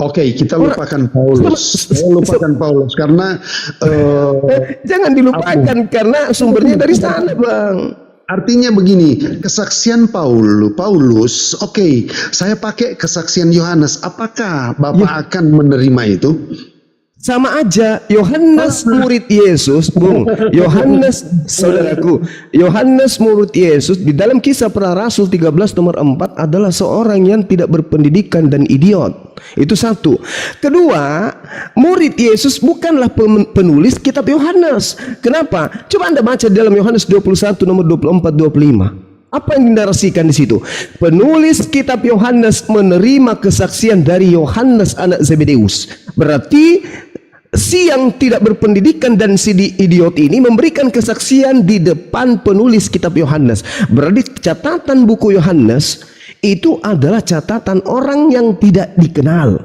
Oke, kita lupakan Paulus. Saya lupakan Paulus karena jangan dilupakan karena sumbernya dari sana, Bang. Artinya begini, kesaksian Paulus, oke, saya pakai kesaksian Yohanes. Apakah Bapak akan menerima itu? Sama aja, Yohanes murid Yesus, Bung. Yohanes, saudaraku, Yohanes murid Yesus di dalam Kisah Para Rasul 13 nomor 4 adalah seorang yang tidak berpendidikan dan idiot. Itu satu. Kedua, murid Yesus bukanlah penulis kitab Yohanes. Kenapa? Coba Anda baca di dalam Yohanes 21 nomor 24 25. Apa yang dinarasikan di situ? Penulis kitab Yohanes menerima kesaksian dari Yohanes anak Zebedeus. Berarti si yang tidak berpendidikan dan si idiot ini memberikan kesaksian di depan penulis kitab Yohanes. Berarti catatan buku Yohanes itu adalah catatan orang yang tidak dikenal,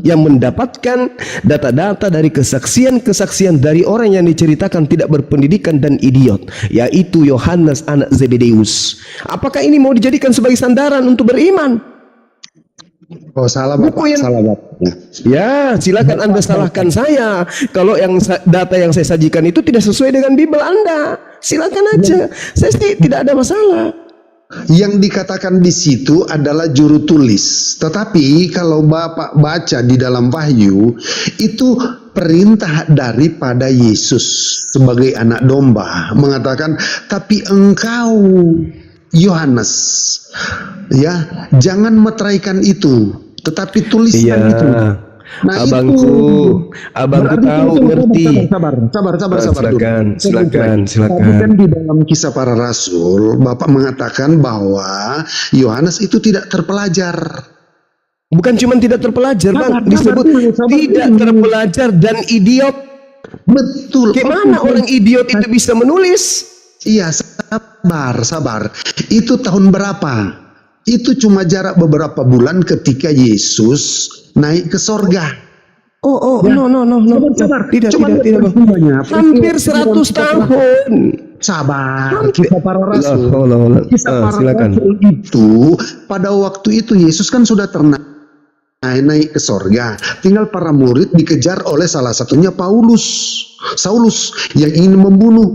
yang mendapatkan data-data dari kesaksian-kesaksian dari orang yang diceritakan tidak berpendidikan dan idiot, yaitu Yohanes anak Zebedeus. Apakah ini mau dijadikan sebagai sandaran untuk beriman? Oh, salah Bapak, salah Bapak. Ya, silakan Anda salahkan saya kalau yang data yang saya sajikan itu tidak sesuai dengan Bible Anda. Silakan aja. Saya sih tidak ada masalah. Yang dikatakan di situ adalah juru tulis. Tetapi kalau Bapak baca di dalam Wahyu, itu perintah daripada Yesus sebagai anak domba. Mengatakan, tapi engkau Yohanes, ya, jangan meteraikan itu, tetapi tuliskan itu. Nah, abangku tahu, ngerti. Sabar dulu. Silakan. Tapi kan di dalam Kisah Para Rasul, Bapak mengatakan bahwa Yohanes itu tidak terpelajar. Bukan cuma tidak terpelajar, Bang, disebut tidak terpelajar dan idiot. Betul. Gimana orang idiot itu bisa menulis? Iya, sabar. Itu tahun berapa? Itu cuma jarak beberapa bulan ketika Yesus naik ke sorga. No. Sabar. Tidak, Bang. Hampir 100 tahun. Sabar. Kisah Para Rasul. Kisah Para Silakan. Rasul itu pada waktu itu Yesus kan sudah naik ke sorga. Tinggal para murid dikejar oleh salah satunya Saulus yang ingin membunuh.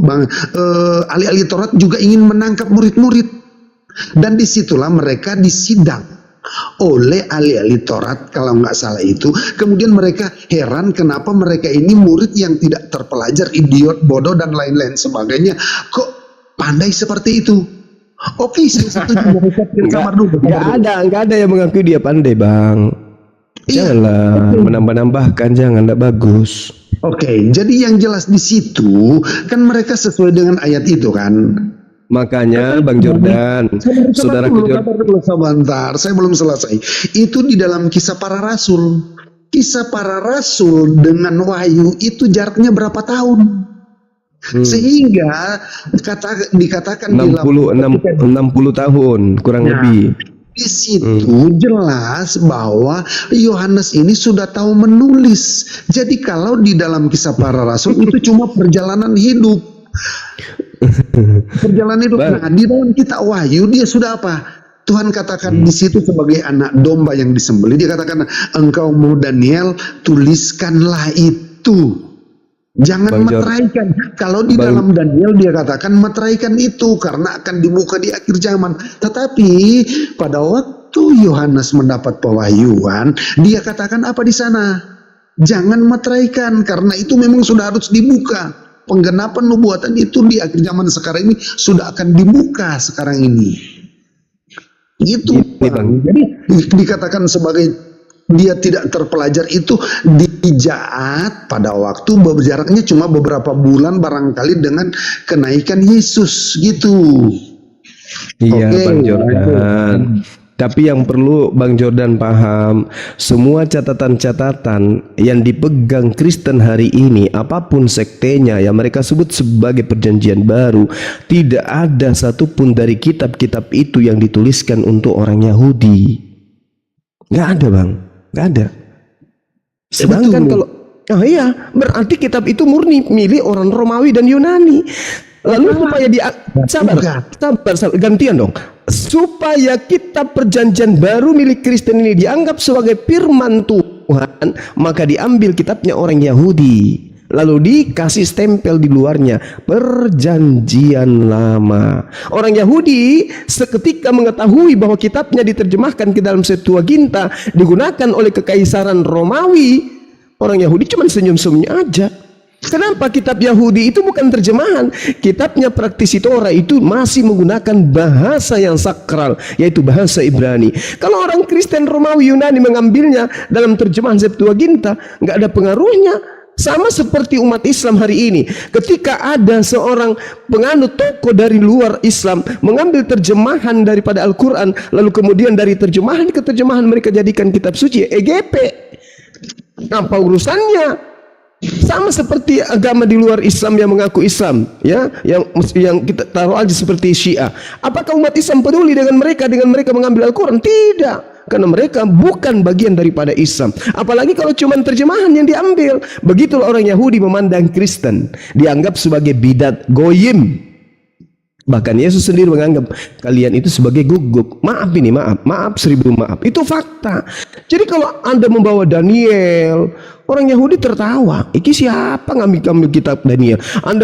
Ahli-ahli Taurat juga ingin menangkap murid-murid. Dan disitulah mereka disidang oleh ahli-ahli Taurat kalau nggak salah itu. Kemudian mereka heran kenapa mereka ini murid yang tidak terpelajar, idiot, bodoh dan lain-lain sebagainya, kok pandai seperti itu. Oke, saya setuju. Nggak ada yang mengakui dia pandai, Bang. Janganlah menambah-nambahkan, jangan, tidak bagus. Oke, jadi yang jelas di situ kan mereka sesuai dengan ayat itu kan. Makanya Bang Jordan, saudara sebentar, saya belum selesai. Itu di dalam Kisah Para Rasul. Kisah Para Rasul dengan Wahyu itu jaraknya berapa tahun? Sehingga dikatakan 60 tahun kurang lebih. Di situ jelas bahwa Yohanes ini sudah tahu menulis. Jadi kalau di dalam Kisah Para Rasul itu cuma perjalanan hidup. Nah, di dalam kitab Wahyu dia sudah apa? Tuhan katakan di situ sebagai anak domba yang disembelih, dia katakan, engkau mau Daniel, tuliskanlah itu. Jangan meteraikan. Kalau di dalam Daniel dia katakan meteraikan itu karena akan dibuka di akhir zaman. Tetapi pada waktu Yohanes mendapat pewahyuan, dia katakan apa di sana? Jangan meteraikan karena itu memang sudah harus dibuka. Penggenapan nubuatan itu di akhir zaman sekarang ini sudah akan dibuka sekarang ini. Gitu, Bang. Jadi dikatakan sebagai dia tidak terpelajar itu dijaat pada waktu jaraknya cuma beberapa bulan barangkali dengan kenaikan Yesus gitu. Iya, Bang Jordan. Tapi yang perlu Bang Jordan paham, semua catatan-catatan yang dipegang Kristen hari ini, apapun sektenya yang mereka sebut sebagai perjanjian baru, tidak ada satupun dari kitab-kitab itu yang dituliskan untuk orang Yahudi. Nggak ada, Bang. Nggak ada. Sedangkan kalau berarti kitab itu murni milik orang Romawi dan Yunani. Lalu supaya sabar, gantian dong. Supaya kitab perjanjian baru milik Kristen ini dianggap sebagai firman Tuhan, maka diambil kitabnya orang Yahudi, lalu dikasih stempel di luarnya perjanjian lama. Orang Yahudi seketika mengetahui bahwa kitabnya diterjemahkan ke dalam Septuaginta, digunakan oleh kekaisaran Romawi, Orang Yahudi cuma senyum-senyum aja. Kenapa kitab Yahudi itu bukan terjemahan? Kitabnya praktisi Torah itu masih menggunakan bahasa yang sakral, yaitu bahasa Ibrani. Kalau orang Kristen Romawi Yunani mengambilnya dalam terjemahan Septuaginta, nggak ada pengaruhnya. Sama seperti umat Islam hari ini, ketika ada seorang penganut tokoh dari luar Islam mengambil terjemahan daripada Al-Quran, lalu kemudian dari terjemahan ke terjemahan mereka jadikan kitab suci EGP. Apa urusannya? Sama seperti agama di luar Islam yang mengaku Islam, ya, yang kita taruh aja seperti Syiah. Apakah umat Islam peduli dengan mereka mengambil Al-Quran? Tidak, karena mereka bukan bagian daripada Islam. Apalagi kalau cuma terjemahan yang diambil. Begitulah orang Yahudi memandang Kristen, dianggap sebagai bidat goyim. Bahkan Yesus sendiri menganggap kalian itu sebagai guguk. Maaf ini, maaf 1000 maaf. Itu fakta. Jadi kalau Anda membawa Daniel, orang Yahudi tertawa. Iki siapa ngambil kitab Daniel? Anda